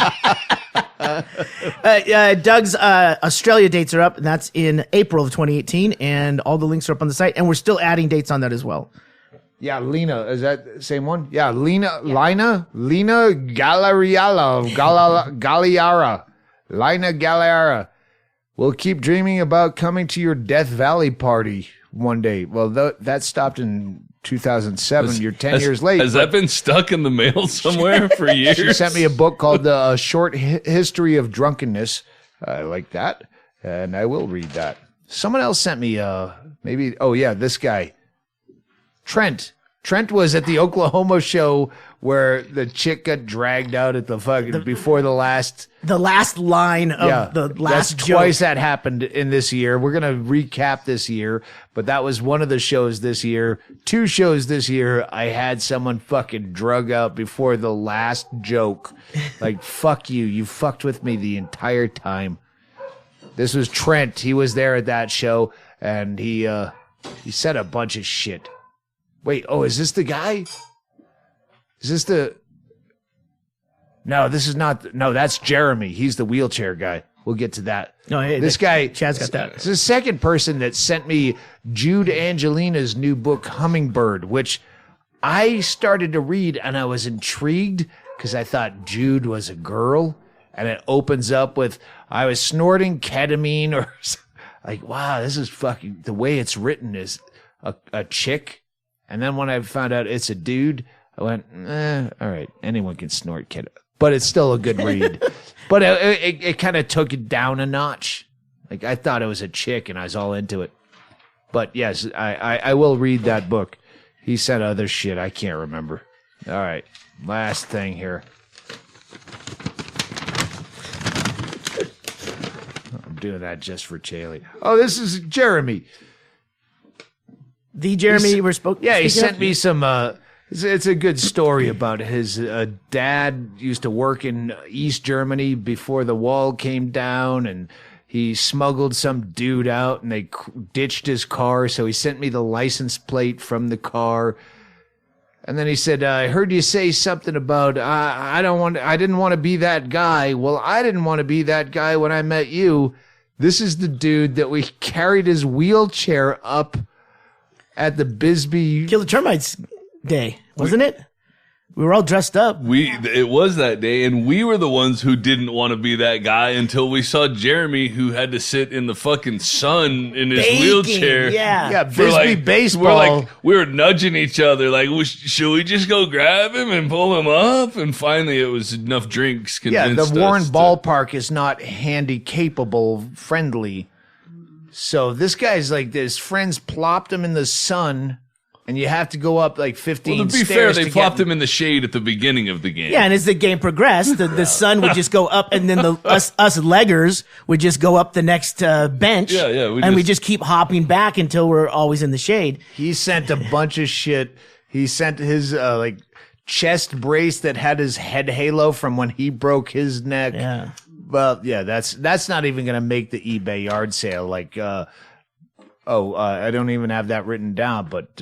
Doug's Australia dates are up, and that's in April of 2018, and all the links are up on the site, and we're still adding dates on that as well. Yeah, Lena, is that the same one? Yeah, Lena Galliara. Lina Galliara. We'll keep dreaming about coming to your Death Valley party one day. Well, that stopped in 2007. You're 10 years late. Has that been stuck in the mail somewhere for years? She sent me a book called The Short History of Drunkenness. I like that, and I will read that. Someone else sent me this guy. Trent was at the Oklahoma show where the chick got dragged out at the fucking before the last line of the last that's joke. Twice that happened in this year. We're gonna recap this year, but that was one of the shows this year. 2 shows this year. I had someone fucking drug out before the last joke. Like fuck you. You fucked with me the entire time. This was Trent. He was there at that show, and he said a bunch of shit. Wait, is this the guy? Is this the... No, this is not... No, that's Jeremy. He's the wheelchair guy. We'll get to that. No, hey, this guy... Chad's got that. It's the second person that sent me Jude Angelina's new book, Hummingbird, which I started to read, and I was intrigued because I thought Jude was a girl, and it opens up with, I was snorting ketamine, or... Like, wow, this is fucking... The way it's written is a chick... And then when I found out it's a dude, I went, all right, anyone can snort ketamine. But it's still a good read. But it kind of took it down a notch. Like, I thought it was a chick, and I was all into it. But, yes, I will read that book. He said other shit. I can't remember. All right, last thing here. I'm doing that just for Chaille. Oh, this is Jeremy. The Jeremy we're spoke. Yeah, he speaking sent of? me some. It's a good story about his dad used to work in East Germany before the wall came down, and he smuggled some dude out, and they ditched his car. So he sent me the license plate from the car, and then he said, "I heard you say something about I didn't want to be that guy." Well, I didn't want to be that guy when I met you. This is the dude that we carried his wheelchair up at the Bisbee. Kill the Termites Day, wasn't it? We were all dressed up. It was that day, and we were the ones who didn't want to be that guy until we saw Jeremy, who had to sit in the fucking sun in his Baking, wheelchair. yeah. Bisbee baseball. We were nudging each other, like, should we just go grab him and pull him up? And finally, it was enough drinks convinced the Warren us ballpark is not handy-capable friendly. So this guy's like, his friends plopped him in the sun, and you have to go up like 15 Well, to be stairs. fair, they plopped him in the shade at the beginning of the game. Yeah, and as the game progressed, the sun would just go up, and then us leggers would just go up the next bench. Yeah, we just keep hopping back until we're always in the shade. He sent a bunch of shit. He sent his chest brace that had his head halo from when he broke his neck. Yeah. Well, yeah, that's not even going to make the eBay yard sale. Like, I don't even have that written down, but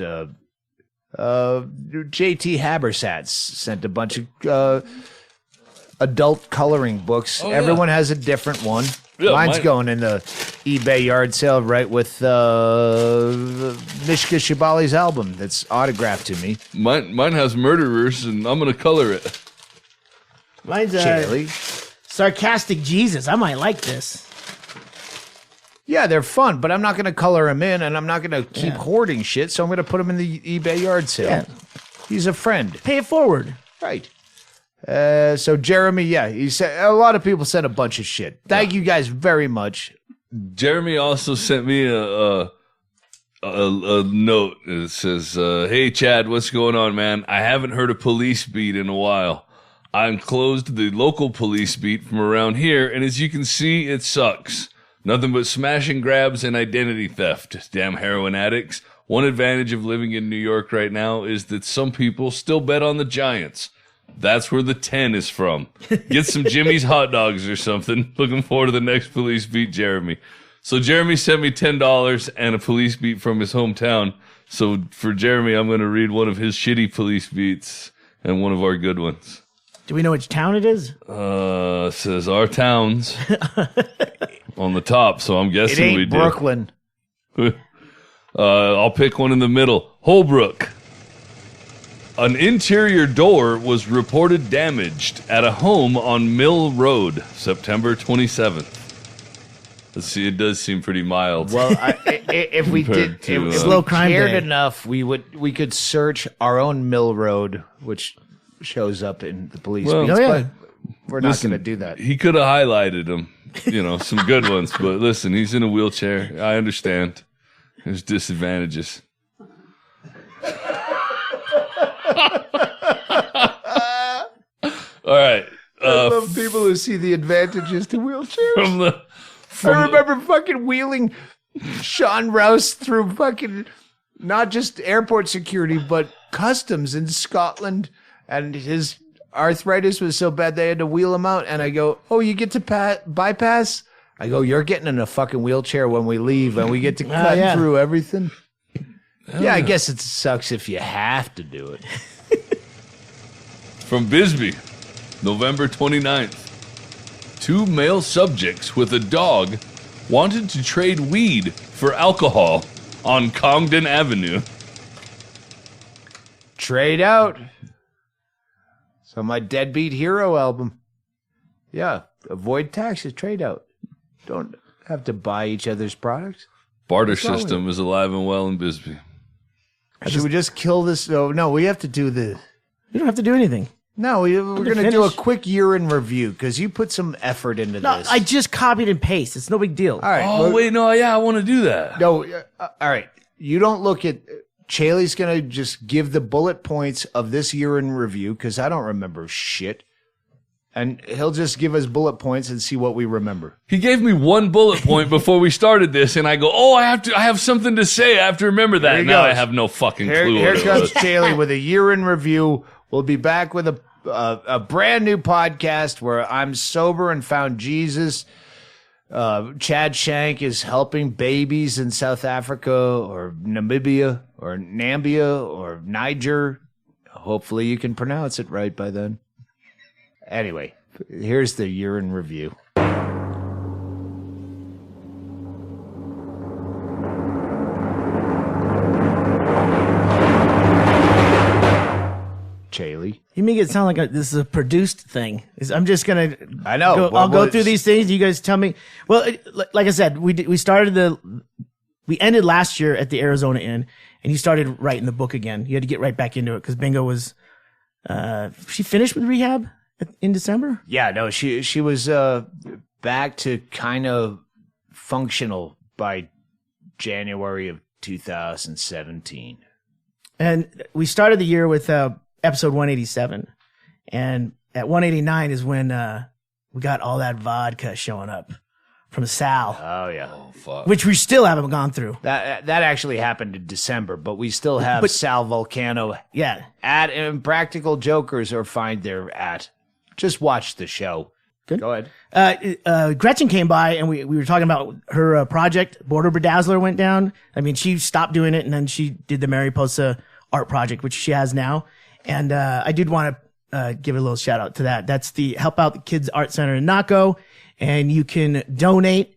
JT Habersatz sent a bunch of adult coloring books. Oh, Everyone has a different one. Yeah, Mine's going in the eBay yard sale right with Mishka Shabali's album that's autographed to me. Mine has murderers, and I'm going to color it. Mine's Chaille. Sarcastic Jesus. I might like this. Yeah, they're fun, but I'm not going to color them in, and I'm not going to keep hoarding shit, so I'm going to put them in the eBay yard sale. Yeah. He's a friend. Pay it forward. Right. So Jeremy, he said a lot of people sent a bunch of shit. Thank you guys very much. Jeremy also sent me a note. It says, "Hey Chad, what's going on, man? I haven't heard a police beat in a while. I enclosed the local police beat from around here, and as you can see, it sucks. Nothing but smash and grabs and identity theft. Damn heroin addicts. One advantage of living in New York right now is that some people still bet on the Giants. That's where the 10 is from. Get some Jimmy's hot dogs or something. Looking forward to the next police beat, Jeremy." So Jeremy sent me $10 and a police beat from his hometown. So for Jeremy, I'm going to read one of his shitty police beats and one of our good ones. Do we know which town it is? It says our towns on the top, so I'm It guessing ain't we do. Brooklyn. I'll pick one in the middle. Holbrook. An interior door was reported damaged at a home on Mill Road, September 27th. Let's see, it does seem pretty mild. Well, if we Compared did, to, if Slow we crime cared day. enough, we could search our own Mill Road, which shows up in the police Well, beats, oh, yeah. but we're not Listen, going to do that. He could have highlighted them, some good ones. But listen, he's in a wheelchair. I understand. There's disadvantages. All right. I love people who see the advantages to wheelchairs. I remember fucking wheeling Sean Rouse through fucking not just airport security, but customs in Scotland. And his arthritis was so bad they had to wheel him out. And I go, "Oh, you get to bypass?" I go, "You're getting in a fucking wheelchair when we leave, and we get to cut yeah. through everything." Yeah, I guess it sucks if you have to do it. From Bisbee, November 29th. 2 male subjects with a dog wanted to trade weed for alcohol on Congdon Avenue. Trade out. So my Deadbeat Hero album. Yeah, avoid taxes, trade out. Don't have to buy each other's products. Barter What's wrong with system is alive and well in Bisbee. Should we just kill this? Oh, no, we have to do the... You don't have to do anything. No, we're going to do a finish. quick year in review because you put some effort into No, this. I just copied and paste. It's no big deal. All right. Oh, well, wait, no, yeah, I want to do that. No, all right. You don't look at... Chaille's going to just give the bullet points of this year in review because I don't remember shit. and he'll just give us bullet points and see what we remember. He gave me one bullet point before we started this, and I go, "Oh, I have something to say. I have to remember that." Now I have no fucking clue. Here what it comes was. Chaille with a year in review. We'll be back with a brand new podcast where I'm sober and found Jesus. Chad Shank is helping babies in South Africa or Namibia or Nambia or Niger. Hopefully you can pronounce it right by then. Anyway, here's the year in review. Chaille. You make it sound like this is a produced thing. I'm just gonna. I know. I'll go through these things. You guys tell me. Well, like I said, we ended last year at the Arizona Inn, and you started writing the book again. You had to get right back into it because Bingo was. She finished with rehab in December. Yeah, no, she was back to kind of functional by January of 2017. And we started the year with episode 187, and at 189 is when we got all that vodka showing up from Sal. Oh yeah, Fuck. which we still haven't gone through. that actually happened in December, but we still have Sal Volcano Yeah, at Impractical Jokers, or find their at. Just watch the show. Good. Go ahead. Gretchen came by, and we were talking about her project. Border Bedazzler went down. I mean, she stopped doing it, and then she did the Mariposa art project, which she has now. And I did want to give a little shout out to that. That's the Help Out the Kids Art Center in Naco, and you can donate,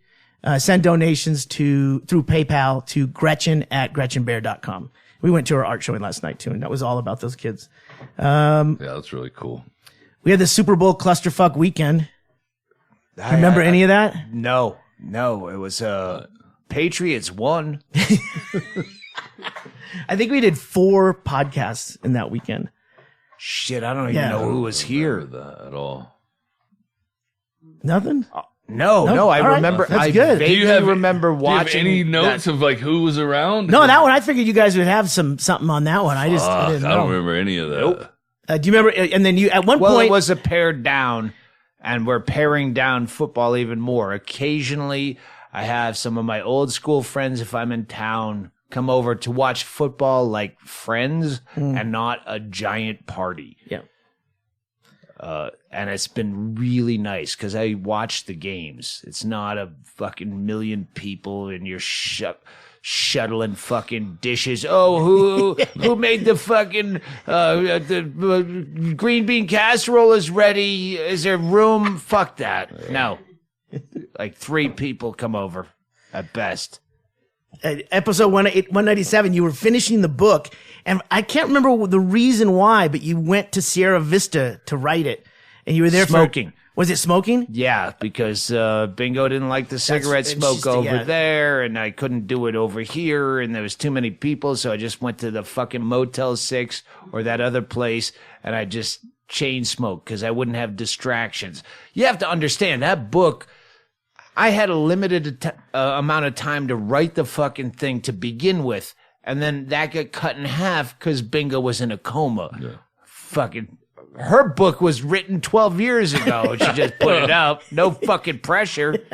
send donations through PayPal to Gretchen at GretchenBear.com. We went to her art showing last night too, and that was all about those kids. Yeah, that's really cool. We had the Super Bowl clusterfuck weekend. Remember any of that? No, it was Patriots won. I think we did 4 podcasts in that weekend. Shit, I don't even know who was here. That at all. Nothing? No, I all right. remember. That's I good. vaguely remember watching. Do you have any notes of like who was around? No, that one, I figured you guys would have something on that one. I didn't know. I don't remember any of that. Nope. Do you remember? And then you, at one Well, point. it was a pared down, and we're paring down football even more. Occasionally, I have some of my old school friends, if I'm in town, come over to watch football like friends and not a giant party. Yeah. And it's been really nice because I watch the games. It's not a fucking million people and you're shuttling fucking dishes. Oh, who made the fucking the green bean casserole is ready? Is there room? Fuck that. No. Like 3 people come over at best. Episode 197, you were finishing the book, and I can't remember the reason why, but you went to Sierra Vista to write it, and you were there Smoking. Was it smoking? Yeah, because Bingo didn't like the cigarette smoke over there, and I couldn't do it over here, and there was too many people, so I just went to the fucking Motel 6 or that other place, and I just chain smoked because I wouldn't have distractions. You have to understand, that book, I had a limited amount of time to write the fucking thing to begin with, and then that got cut in half because Bingo was in a coma. Yeah. Fucking... Her book was written 12 years ago. She just put it out. No fucking pressure.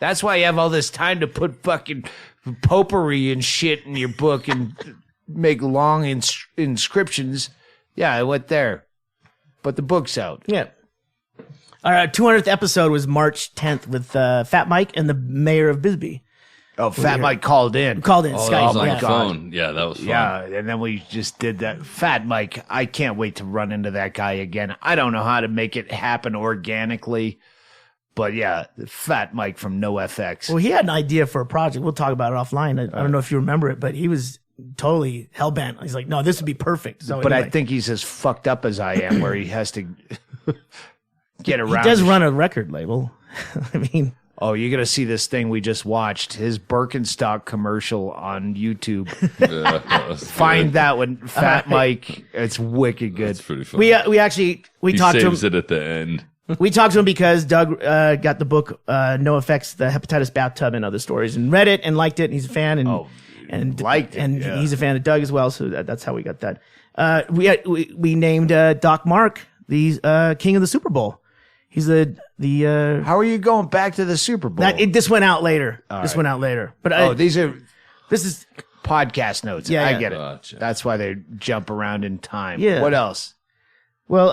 That's why you have all this time to put fucking potpourri and shit in your book and make long inscriptions. Yeah, I went there. But the book's out. Yeah. Our 200th episode was March 10th with Fat Mike and the mayor of Bisbee. Oh, Fat Mike called in. Called in. Oh, Skype. that was on Yeah. the phone. Yeah, that was fun. Yeah, and then we just did that. Fat Mike, I can't wait to run into that guy again. I don't know how to make it happen organically, but yeah, Fat Mike from NoFX. Well, he had an idea for a project. We'll talk about it offline. I don't know if you remember it, but he was totally hellbent. He's like, no, this would be perfect. So But anyway. I think he's as fucked up as I am, where he has to get around. He does run a record label. I mean... Oh, you're going to see this thing we just watched, his Birkenstock commercial on YouTube. Find that one, Fat Mike. It's wicked good. That's pretty fun. We He talked to him. saves it at the end. We talked to him because Doug got the book No Effects, the Hepatitis Bathtub and Other Stories, and read it and liked it. And he's a fan and liked it, and yeah. he's a fan of Doug as well. So that's how we got that. We named Doc Mark the king of the Super Bowl. He's the How are you going back to the Super Bowl? this went out later. This right. went out later. But These are this is podcast notes. Yeah, I yeah. get it. Gotcha. That's why they jump around in time. Yeah. What else? well.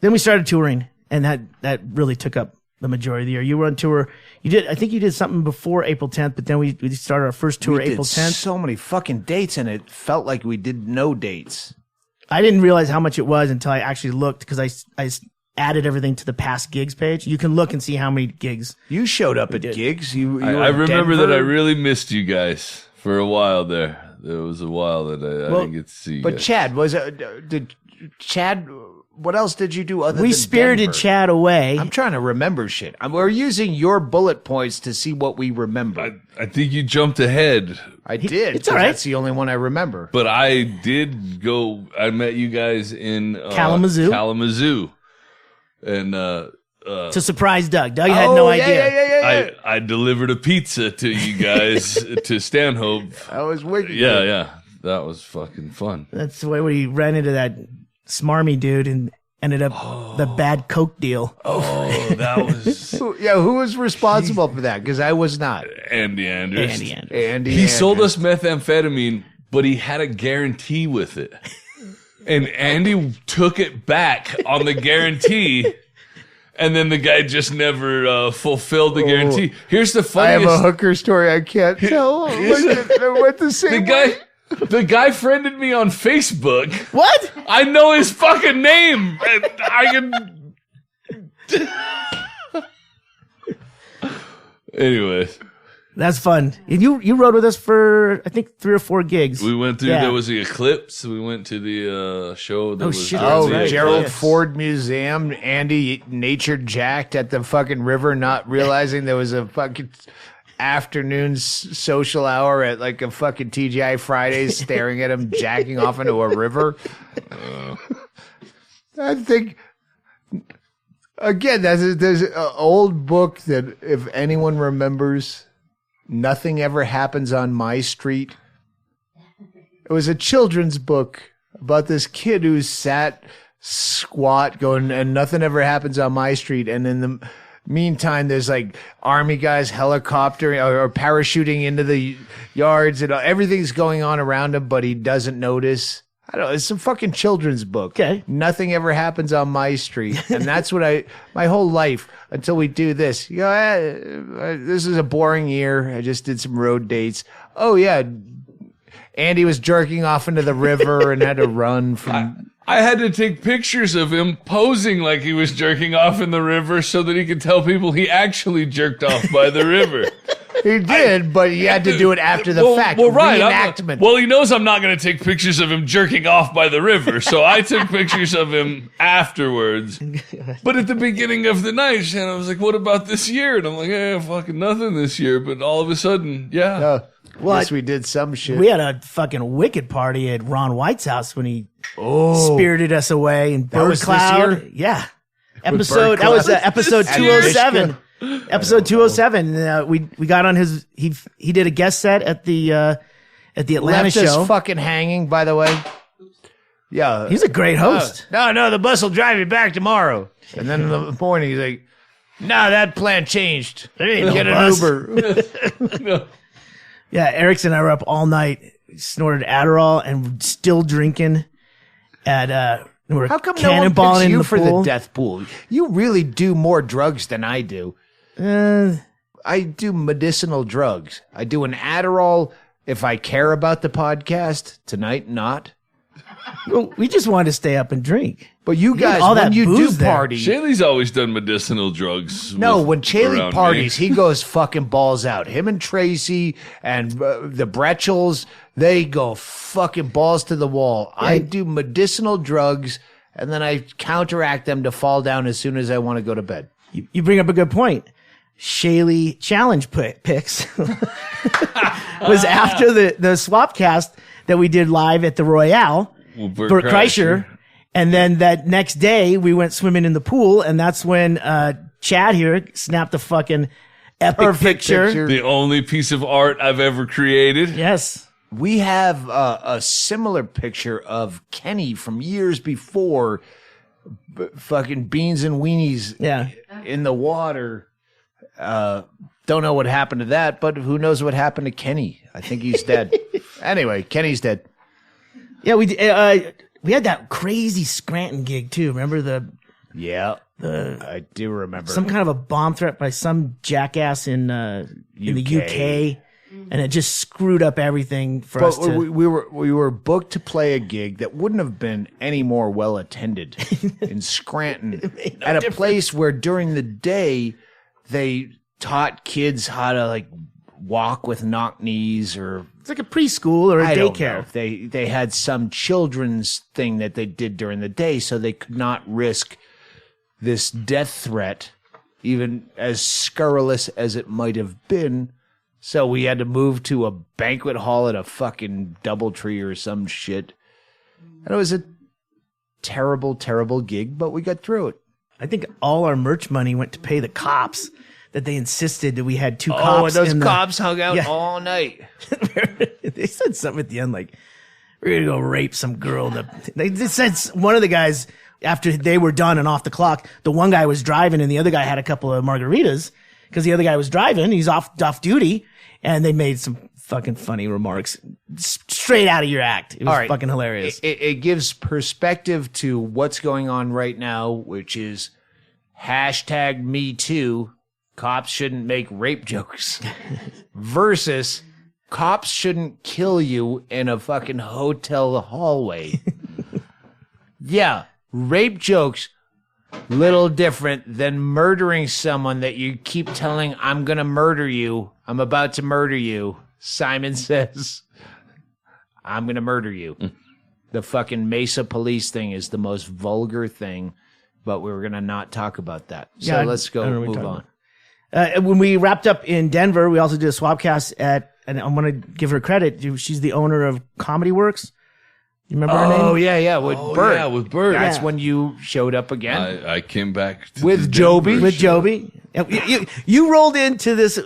Then we started touring, and that really took up the majority of the year. You were on tour. I think you did something before April 10th, but then we started our first tour We did April 10th. so many fucking dates, and it felt like we did no dates. I didn't realize how much it was until I actually looked because I added everything to the past gigs page. You can look and see how many gigs. You showed up at did. gigs. You were I in remember Denver. that I really missed you guys for a while there. There was a while that I didn't get to see you But guys. Chad, did Chad? What else did you do other than We spirited Denver? Chad away. I'm trying to remember shit. We're using your bullet points to see what we remember. I think you jumped ahead, I did. it's all right. That's the only one I remember. but I did go. I met you guys in Kalamazoo. And to surprise Doug. Doug had no idea. Yeah. I delivered a pizza to you guys to Stanhope. That was wicked. Yeah, that was fucking fun. That's the way we ran into that smarmy dude and ended up the bad Coke deal. Oh, that was Who was responsible for that? Because I was not. Andy Anders. Andy. He sold us methamphetamine, but he had a guarantee with it. And Andy took it back on the guarantee, and then the guy just never fulfilled the guarantee. Here's the I have funniest. a hooker story I can't tell. What the same The guy friended me on Facebook. What? I know his fucking name. And I can. Anyways, That's fun. And you rode with us for, I think, 3 or 4 gigs. we went through. Yeah. There was the eclipse. We went to the show. That Oh, was shit, during Oh, the right. Gerald eclipse. Ford Museum. Andy nature jacked at the fucking river, not realizing there was a fucking afternoon social hour at like a fucking TGI Fridays, staring at him jacking off into a river. I think again, there's an old book that if anyone remembers, Nothing Ever Happens on My Street. It was a children's book about this kid who sat squat going, and nothing ever happens on my street. And in the meantime, there's like army guys helicoptering or parachuting into the yards, and everything's going on around him, but he doesn't notice. I don't know. It's a fucking children's book. Okay. Nothing ever happens on my street. And that's what my whole life until we do this. You go, this is a boring year. I just did some road dates. Oh, yeah. Andy was jerking off into the river and had to run from. I had to take pictures of him posing like he was jerking off in the river so that he could tell people he actually jerked off by the river. He did, but he had to do it after the fact. Well, right. Reenactment. Well, he knows I'm not going to take pictures of him jerking off by the river, so I took pictures of him afterwards. But at the beginning of the night, Shannon was like, "What about this year?" And I'm like, fucking nothing this year." But all of a sudden, Yes, we did some shit. We had a fucking wicked party at Ron White's house when he spirited us away in Bird was this Cloud. year? Yeah. Bird Episode, that was Cloud? episode At 207. Episode 207. We got on his, he did a guest set at the Atlanta Left us show. fucking hanging, by the way. Yeah. He's a great host. No, the bus will drive you back tomorrow. And then in the morning, he's like, "No, that plan changed. Get an bus." Uber." Yeah, Erickson and I were up all night, snorted Adderall, and still drinking. We were How come no one cannonballing picks in you the for pool. the death pool? You really do more drugs than I do. I do medicinal drugs. I do an Adderall if I care about the podcast. Tonight, not. Well, we just wanted to stay up and drink. But you guys, all when that you do booze there. party, Chaille's always done medicinal drugs. no, when Chaille around parties, me. he goes fucking balls out. Him and Tracy and the Bretchels, they go fucking balls to the wall. I do medicinal drugs, and then I counteract them to fall down as soon as I want to go to bed. You bring up a good point. Chaille challenge picks was after the swap cast that we did live at the Royale, Well, Bert Kreischer. And then that next day we went swimming in the pool, and that's when Chad here snapped a fucking epic Perfect picture. The only piece of art I've ever created. Yes. We have a similar picture of Kenny from years before fucking beans and weenies in the water. Don't know what happened to that, but who knows what happened to Kenny? I think he's dead. Anyway, Kenny's dead. Yeah, we had that crazy Scranton gig too. Remember I do remember some kind of a bomb threat by some jackass in the UK, and it just screwed up everything for us. We were booked to play a gig that wouldn't have been any more well attended in Scranton at a place where during the day they taught kids how to like walk with knock knees, or it's like a preschool or a daycare. They had some children's thing that they did during the day, so they could not risk this death threat, even as scurrilous as it might have been. So we had to move to a banquet hall at a fucking Doubletree or some shit. And it was a terrible, terrible gig, but we got through it. I think all our merch money went to pay the cops that they insisted that we had 2 cops. Oh, and those cops hung out all night. They said something at the end like, we're going to go rape some girl. They said one of the guys, after they were done and off the clock, the one guy was driving and the other guy had a couple of margaritas because the other guy was driving. He's off duty. And they made some fucking funny remarks straight out of your act. It was fucking hilarious. It gives perspective to what's going on right now, which is #MeToo. Cops shouldn't make rape jokes versus cops shouldn't kill you in a fucking hotel hallway. Yeah, rape jokes, little different than murdering someone that you keep telling, I'm going to murder you. I'm about to murder you. Simon says, I'm going to murder you. The fucking Mesa police thing is the most vulgar thing, but we were going to not talk about that. So let's go move on. When we wrapped up in Denver, we also did a swapcast and I'm going to give her credit. She's the owner of Comedy Works. You remember her name? Oh, yeah, with Bert. Yeah, with Bert. That's when you showed up again. I came back to with Joby. With Joby. You rolled into this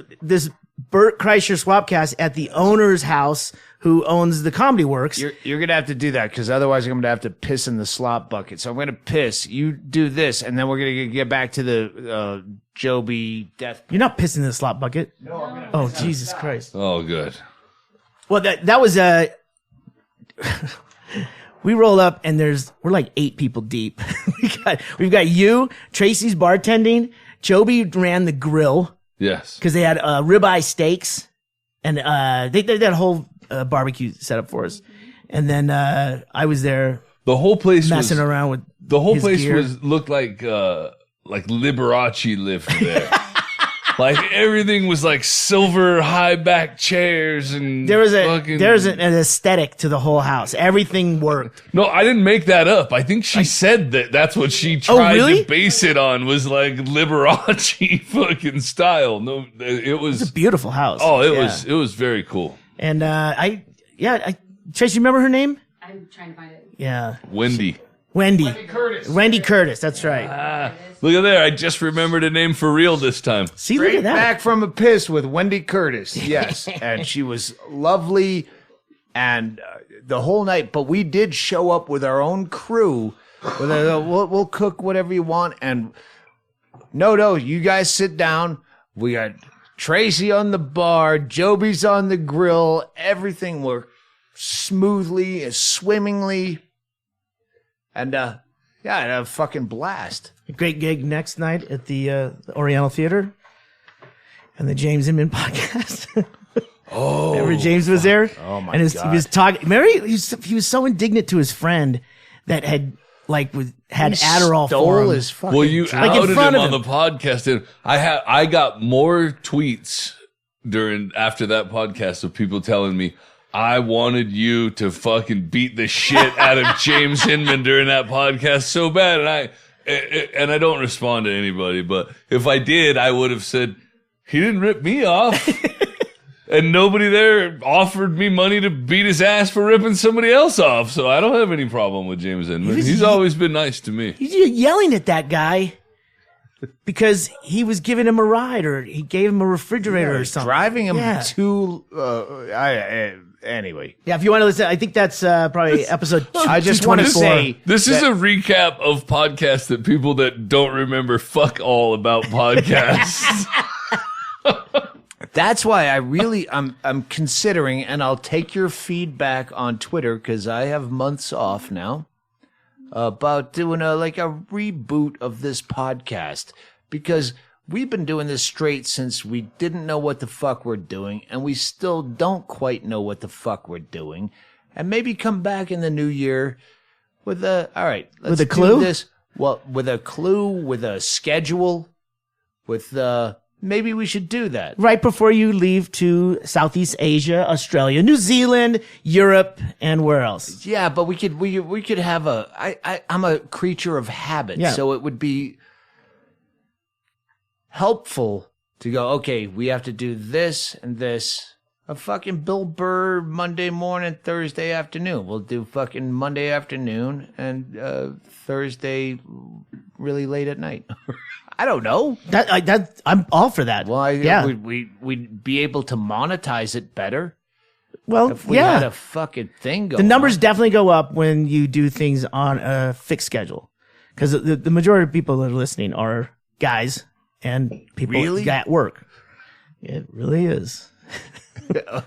Bert Kreischer swapcast at the owner's house who owns the Comedy Works. You're going to have to do that because otherwise I'm going to have to piss in the slop bucket. So I'm going to piss. You do this, and then we're going to get back to the Joby death. You're not pissing in the slop bucket. No, I'm going to. Oh, Jesus Christ. Oh, good. Well, that was we roll up and we're like 8 people deep. We've got you, Tracy's bartending. Joby ran the grill. Yes. Because they had ribeye steaks and they did that whole barbecue setup for us. And then I was there. The whole place messing around with the whole place gear. looked like Liberace lived there. Like everything was like silver high back chairs and there's an aesthetic to the whole house. Everything worked. No, I didn't make that up. I think she said that's what she tried to base it on was like Liberace fucking style. No, it was a beautiful house. Oh, it was very cool. And Tracy, remember her name? I'm trying to find it. Yeah. Wendy Curtis, that's right. Look at there. I just remembered a name for real this time. See, look at that. Back from a piss with Wendy Curtis. Yes. And she was lovely and the whole night. But we did show up with our own crew. We'll cook whatever you want. And no, you guys sit down. We got Tracy on the bar. Joby's on the grill. Everything worked smoothly, swimmingly. And, I had a fucking blast. A great gig next night at the Oriental Theater and the James Inman podcast. Oh, remember James was there? Oh my God! God! He was talking. Remember, he was so indignant to his friend that had Adderall for him. His fucking well, you drink. outed in front him of on the podcast, and I got more tweets after that podcast of people telling me, I wanted you to fucking beat the shit out of James Hinman during that podcast so bad. And I don't respond to anybody, but if I did, I would have said, he didn't rip me off. And nobody there offered me money to beat his ass for ripping somebody else off. So I don't have any problem with James Hinman. He's always been nice to me. He's yelling at that guy because he was giving him a ride or he gave him a refrigerator or something. Driving him to anyway. Yeah, if you want to listen, I think that's probably episode. I just want to 224. say This is a recap of podcasts that people that don't remember fuck all about podcasts. that's why I'm considering, and I'll take your feedback on Twitter because I have months off now, about doing a reboot of this podcast, because we've been doing this straight since we didn't know what the fuck we're doing, and we still don't quite know what the fuck we're doing. And maybe come back in the new year with all right, let's with a clue? do this. Well, with a clue, with a schedule, with maybe we should do that. Right before you leave to Southeast Asia, Australia, New Zealand, Europe, and where else? Yeah, but we could have I'm a creature of habit, Yeah. so it would be helpful to go, okay, we have to do this and this. A fucking Bill Burr Monday morning, Thursday afternoon. We'll do fucking Monday afternoon and Thursday really late at night. I don't know. I'm all for that. Well, yeah. we'd be able to monetize it better Well, if we had a fucking thing going. The numbers on. definitely go up when you do things on a fixed schedule, because the majority of people that are listening are guys and people Really? at work. It really is.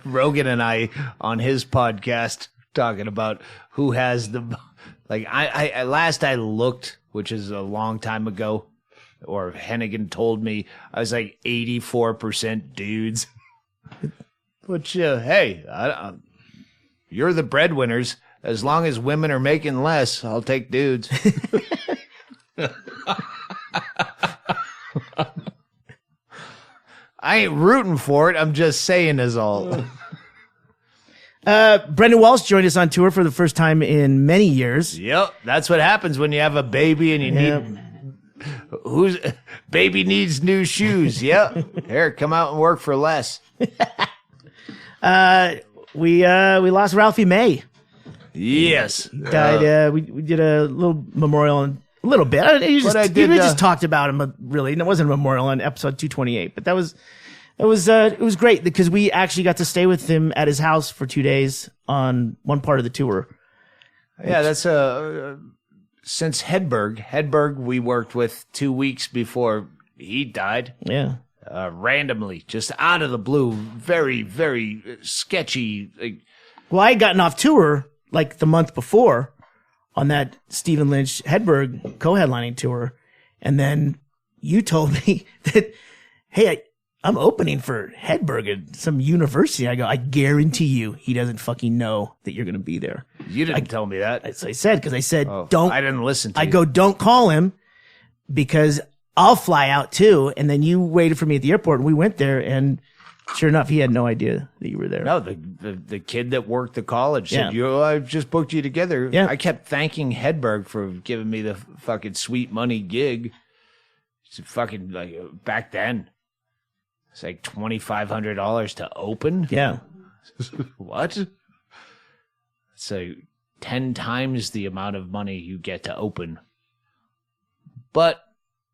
Rogan and I on his podcast talking about who has the I last I looked, which is a long time ago, or Hennigan told me, I was like 84% dudes. Which hey, you're the breadwinners. As long as women are making less, I'll take dudes. I ain't rooting for it. I'm just saying is all. Brendan Walsh joined us on tour for the first time in many years. Yep, that's what happens when you have a baby and you need baby needs new shoes. Yep, here, come out and work for less. We lost Ralphie May. Yes, He died. We did a little memorial on a little bit. We just talked about him really, and it wasn't a memorial on episode 228. But it was great because we actually got to stay with him at his house for 2 days on one part of the tour. Yeah, that's since Hedberg we worked with 2 weeks before he died. Yeah. Randomly, just out of the blue, very, very sketchy. Well, I had gotten off tour like the month before on that Stephen Lynch Hedberg co-headlining tour, and then you told me that, hey, I'm opening for Hedberg at some university. I go, I guarantee you he doesn't fucking know that you're going to be there. You didn't tell me that. That's what I said, because I said, don't. I didn't listen to you. I go, don't call him because I'll fly out too. And then you waited for me at the airport and we went there, and sure enough, he had no idea that you were there. No, the kid that worked the college said, Yeah. I've just booked you together. Yeah. I kept thanking Hedberg for giving me the fucking sweet money gig. It's fucking back then. It's like $2,500 to open. Yeah. What? So 10 times the amount of money you get to open. But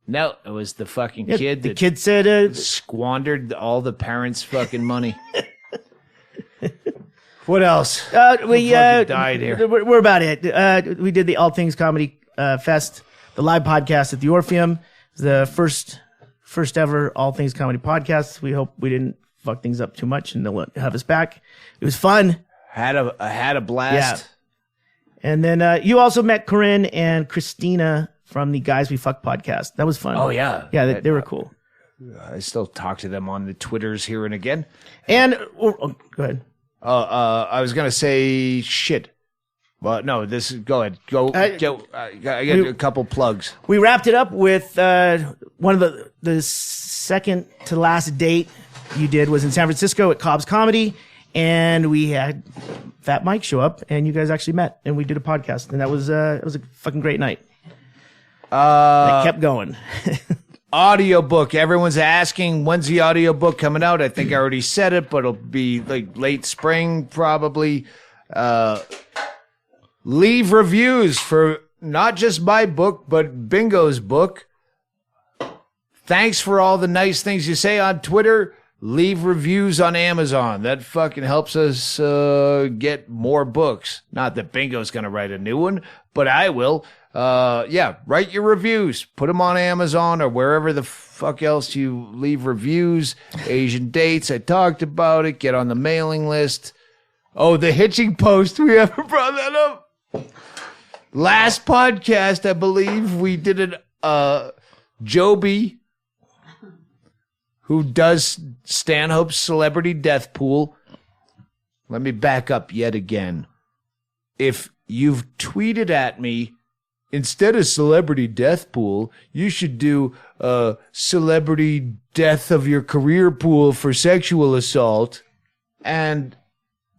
no, it was the fucking kid. The kid said, squandered all the parents' fucking money. What else? we died here. We're about it. We did the All Things Comedy Fest, the live podcast at the Orpheum. The first ever All Things Comedy podcast. We hope we didn't fuck things up too much and they'll have us back. It was fun. Had a blast. Yeah. And then you also met Corinne and Christina from the Guys We Fuck podcast. That was fun. Oh, yeah. Yeah, they were cool. I still talk to them on the Twitters here and again. And go ahead. I was gonna say shit. Well, no. Go ahead. Go. I got a couple plugs. We wrapped it up with one of the second to last date you did was in San Francisco at Cobb's Comedy, and we had Fat Mike show up, and you guys actually met, and we did a podcast, and it was a fucking great night. It kept going. Audiobook. Everyone's asking, when's the audiobook coming out? I think I already said it, but it'll be like late spring, probably. Leave reviews for not just my book, but Bingo's book. Thanks for all the nice things you say on Twitter. leave reviews on Amazon. That fucking helps us get more books. Not that Bingo's going to write a new one, but I will. Write your reviews. Put them on Amazon or wherever the fuck else you leave reviews. Asian Dates, I talked about it. Get on the mailing list. Oh, the hitching post. We haven't brought that up. Last podcast, I believe, we did it. Joby, who does Stanhope's Celebrity Death Pool. Let me back up yet again. If you've tweeted at me, instead of Celebrity Death Pool, you should do a Celebrity Death of Your Career Pool for sexual assault. And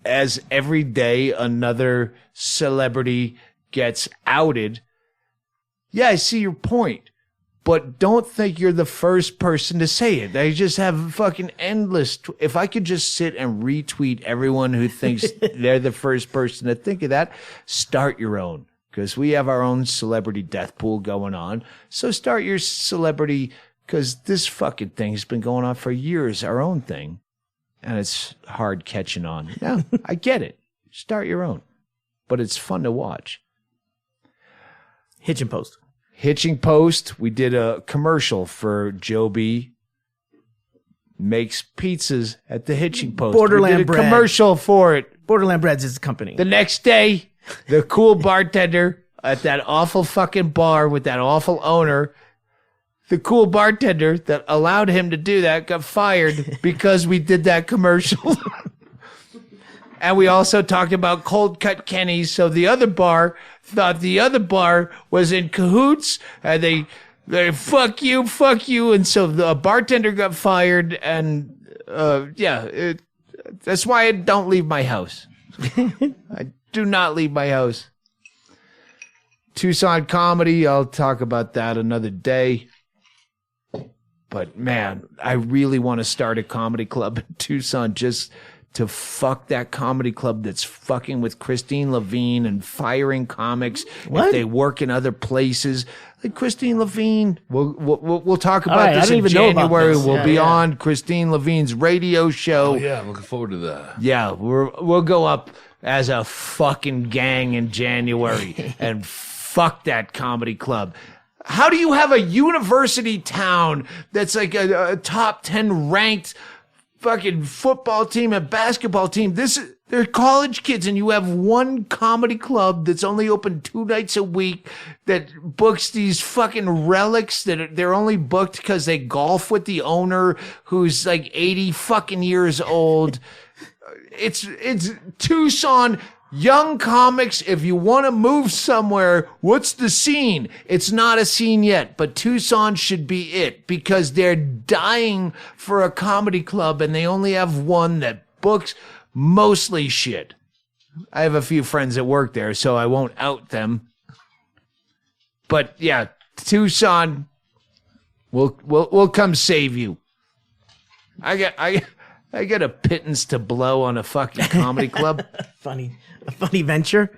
as every day another celebrity gets outed, yeah, I see your point. But don't think you're the first person to say it. They just have fucking endless. If I could just sit and retweet everyone who thinks they're the first person to think of that, start your own. Because we have our own celebrity death pool going on. So start your celebrity, because this fucking thing has been going on for years, our own thing. And it's hard catching on. Yeah, I get it. Start your own. But it's fun to watch. Hitching post. Hitching Post, we did a commercial for Joby makes pizzas at the Hitching Post. Borderland we did a Bread. commercial for it. Borderland Breads is the company. The next day, the cool bartender at that awful fucking bar with that awful owner, the cool bartender that allowed him to do that got fired because we did that commercial. And we also talked about cold cut Kenny's. So the other bar thought the other bar was in cahoots, and they fuck you. And so the bartender got fired. And that's why I don't leave my house. I do not leave my house. Tucson comedy, I'll talk about that another day. But man, I really want to start a comedy club in Tucson just to fuck that comedy club that's fucking with Christine Levine and firing comics if they work in other places. Like Christine Levine, we'll talk about this in January. We'll be on Christine Levine's radio show. Oh yeah, I'm looking forward to that. Yeah, we'll go up as a fucking gang in January and fuck that comedy club. How do you have a university town that's like a top 10 ranked fucking football team and basketball team? They're college kids, and you have one comedy club that's only open 2 nights a week that books these fucking relics that they're only booked because they golf with the owner who's like 80 fucking years old. It's Tucson. Young comics, if you want to move somewhere, what's the scene? It's not a scene yet, but Tucson should be it because they're dying for a comedy club and they only have one that books mostly shit. I have a few friends that work there, so I won't out them. But yeah, Tucson, we'll come save you. I got a pittance to blow on a fucking comedy club. A funny venture.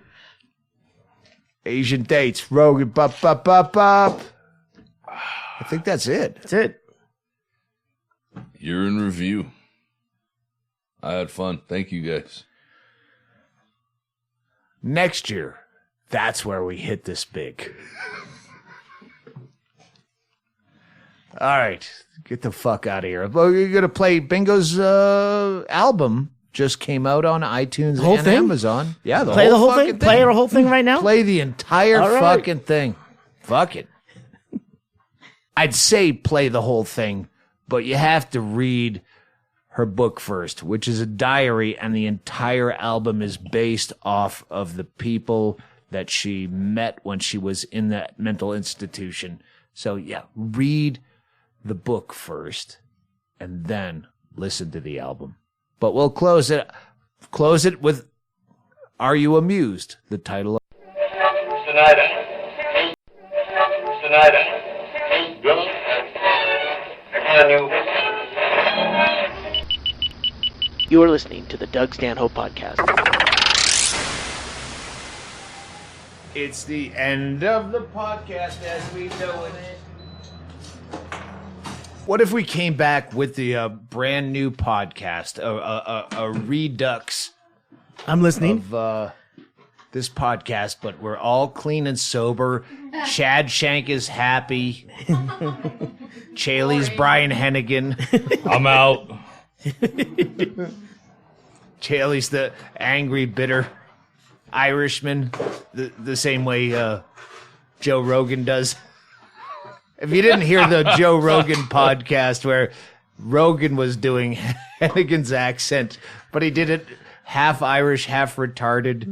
Asian Dates, Rogan, bop. I think that's it. That's it. You're in review. I had fun. Thank you guys. Next year, that's where we hit this big. All right, get the fuck out of here. You're going to play Bingo's album. Just came out on iTunes and Amazon. Yeah, the whole thing. Play the whole thing right now. Play the entire fucking thing. Fuck it. I'd say play the whole thing, but you have to read her book first, which is a diary, and the entire album is based off of the people that she met when she was in that mental institution. So yeah, read the book first, and then listen to the album. But we'll close it with Are You Amused? The title of You are listening to the Doug Stanhope Podcast. It's the end of the podcast as we know it. What if we came back with the brand new podcast, a redux I'm listening. of this podcast, but we're all clean and sober. Shank is happy. Chaille's Brian Hennigan. I'm out. Chaille's the angry, bitter Irishman, the same way Joe Rogan does. If you didn't hear the Joe Rogan podcast where Rogan was doing Hennigan's accent, but he did it half Irish, half retarded,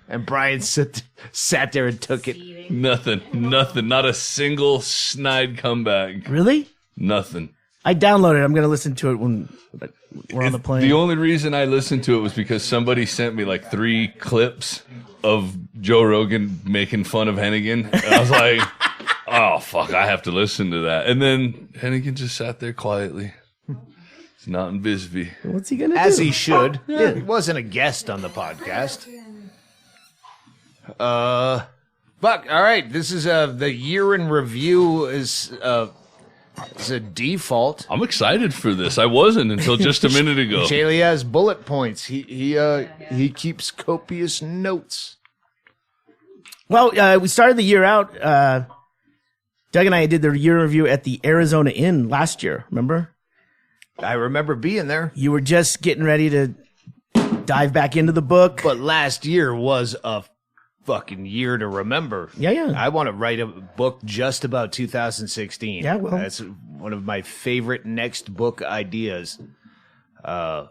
and Brian sat there and took it. Nothing. Not a single snide comeback. Really? Nothing. I downloaded it. I'm going to listen to it when we're on the plane. The only reason I listened to it was because somebody sent me like 3 clips of Joe Rogan making fun of Hennigan. And I was like, oh, fuck, I have to listen to that. And then Hennigan just sat there quietly. He's not in Bisbee. What's he going to do? As he should. Yeah. He wasn't a guest on the podcast. Fuck, all right. This is the year in review is a default. I'm excited for this. I wasn't until just a minute ago. Chaille has bullet points. He keeps copious notes. Well, we started the year out. Doug and I did the year review at the Arizona Inn last year. Remember? I remember being there. You were just getting ready to dive back into the book. But last year was a fucking year to remember. Yeah. I want to write a book just about 2016. Yeah, well. That's one of my favorite next book ideas. But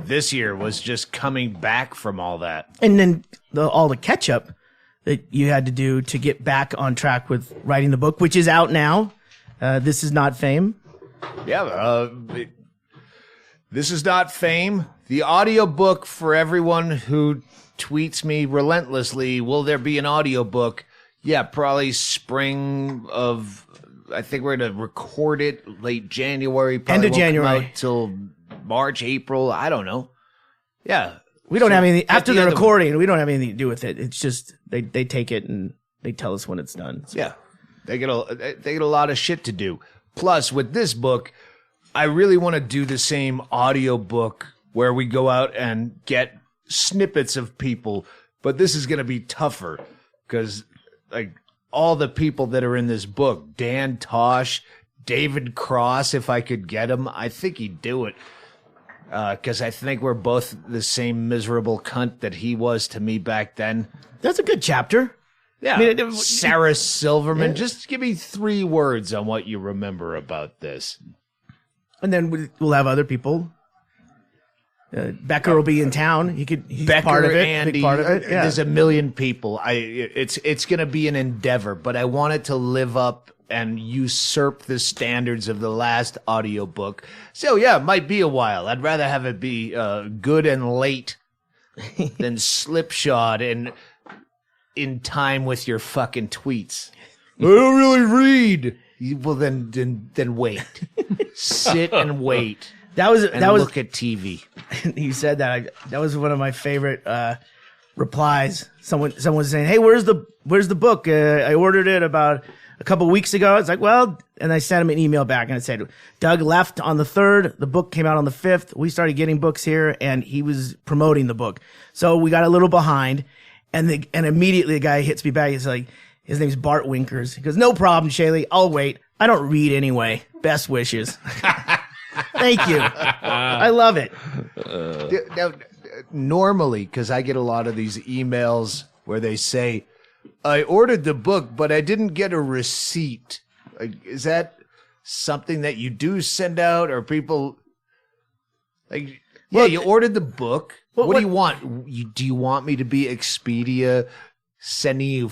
this year was just coming back from all that. And then all the catch up that you had to do to get back on track with writing the book, which is out now. This is not fame. Yeah, this is not fame. The audiobook for everyone who tweets me relentlessly, will there be an audiobook? Yeah, probably spring of, I think we're going to record it late January. Probably End of won't come January. out till March, April. I don't know. Yeah. We don't have anything, after the end of- recording, we don't have anything to do with it. It's just, they take it and they tell us when it's done. So. Yeah. They get a lot of shit to do. Plus, with this book, I really want to do the same audiobook where we go out and get snippets of people, but this is going to be tougher because like all the people that are in this book, Dan Tosh, David Cross, if I could get him, I think he'd do it. Because I think we're both the same miserable cunt that he was to me back then. That's a good chapter. Yeah, I mean, Sarah Silverman. Yeah. Just give me 3 words on what you remember about this. And then we'll have other people. Becker will be in town. He's Becker, part of it. Andy, big part of it. Yeah. There's a million people. It's going to be an endeavor, but I want it to live up and usurp the standards of the last audiobook. So yeah, it might be a while. I'd rather have it be good and late than slipshod and in time with your fucking tweets. I don't really read. Well, then wait. Sit and wait. That was Look at TV. He said that. That was one of my favorite replies. Someone was saying, "Hey, where's the book? I ordered it about a couple weeks ago." It's like, well, and I sent him an email back and I said, Doug left on the 3rd. The book came out on the 5th. We started getting books here, and he was promoting the book, so we got a little behind. And immediately the guy hits me back. He's like, his name's Bart Winkers. He goes, "No problem, Chaille. I'll wait. I don't read anyway. Best wishes." Thank you. I love it. Now, normally, because I get a lot of these emails where they say, I ordered the book, but I didn't get a receipt. Like, is that something that you do send out, or people like, yeah, you ordered the book. What do you want? Do you want me to be Expedia sending you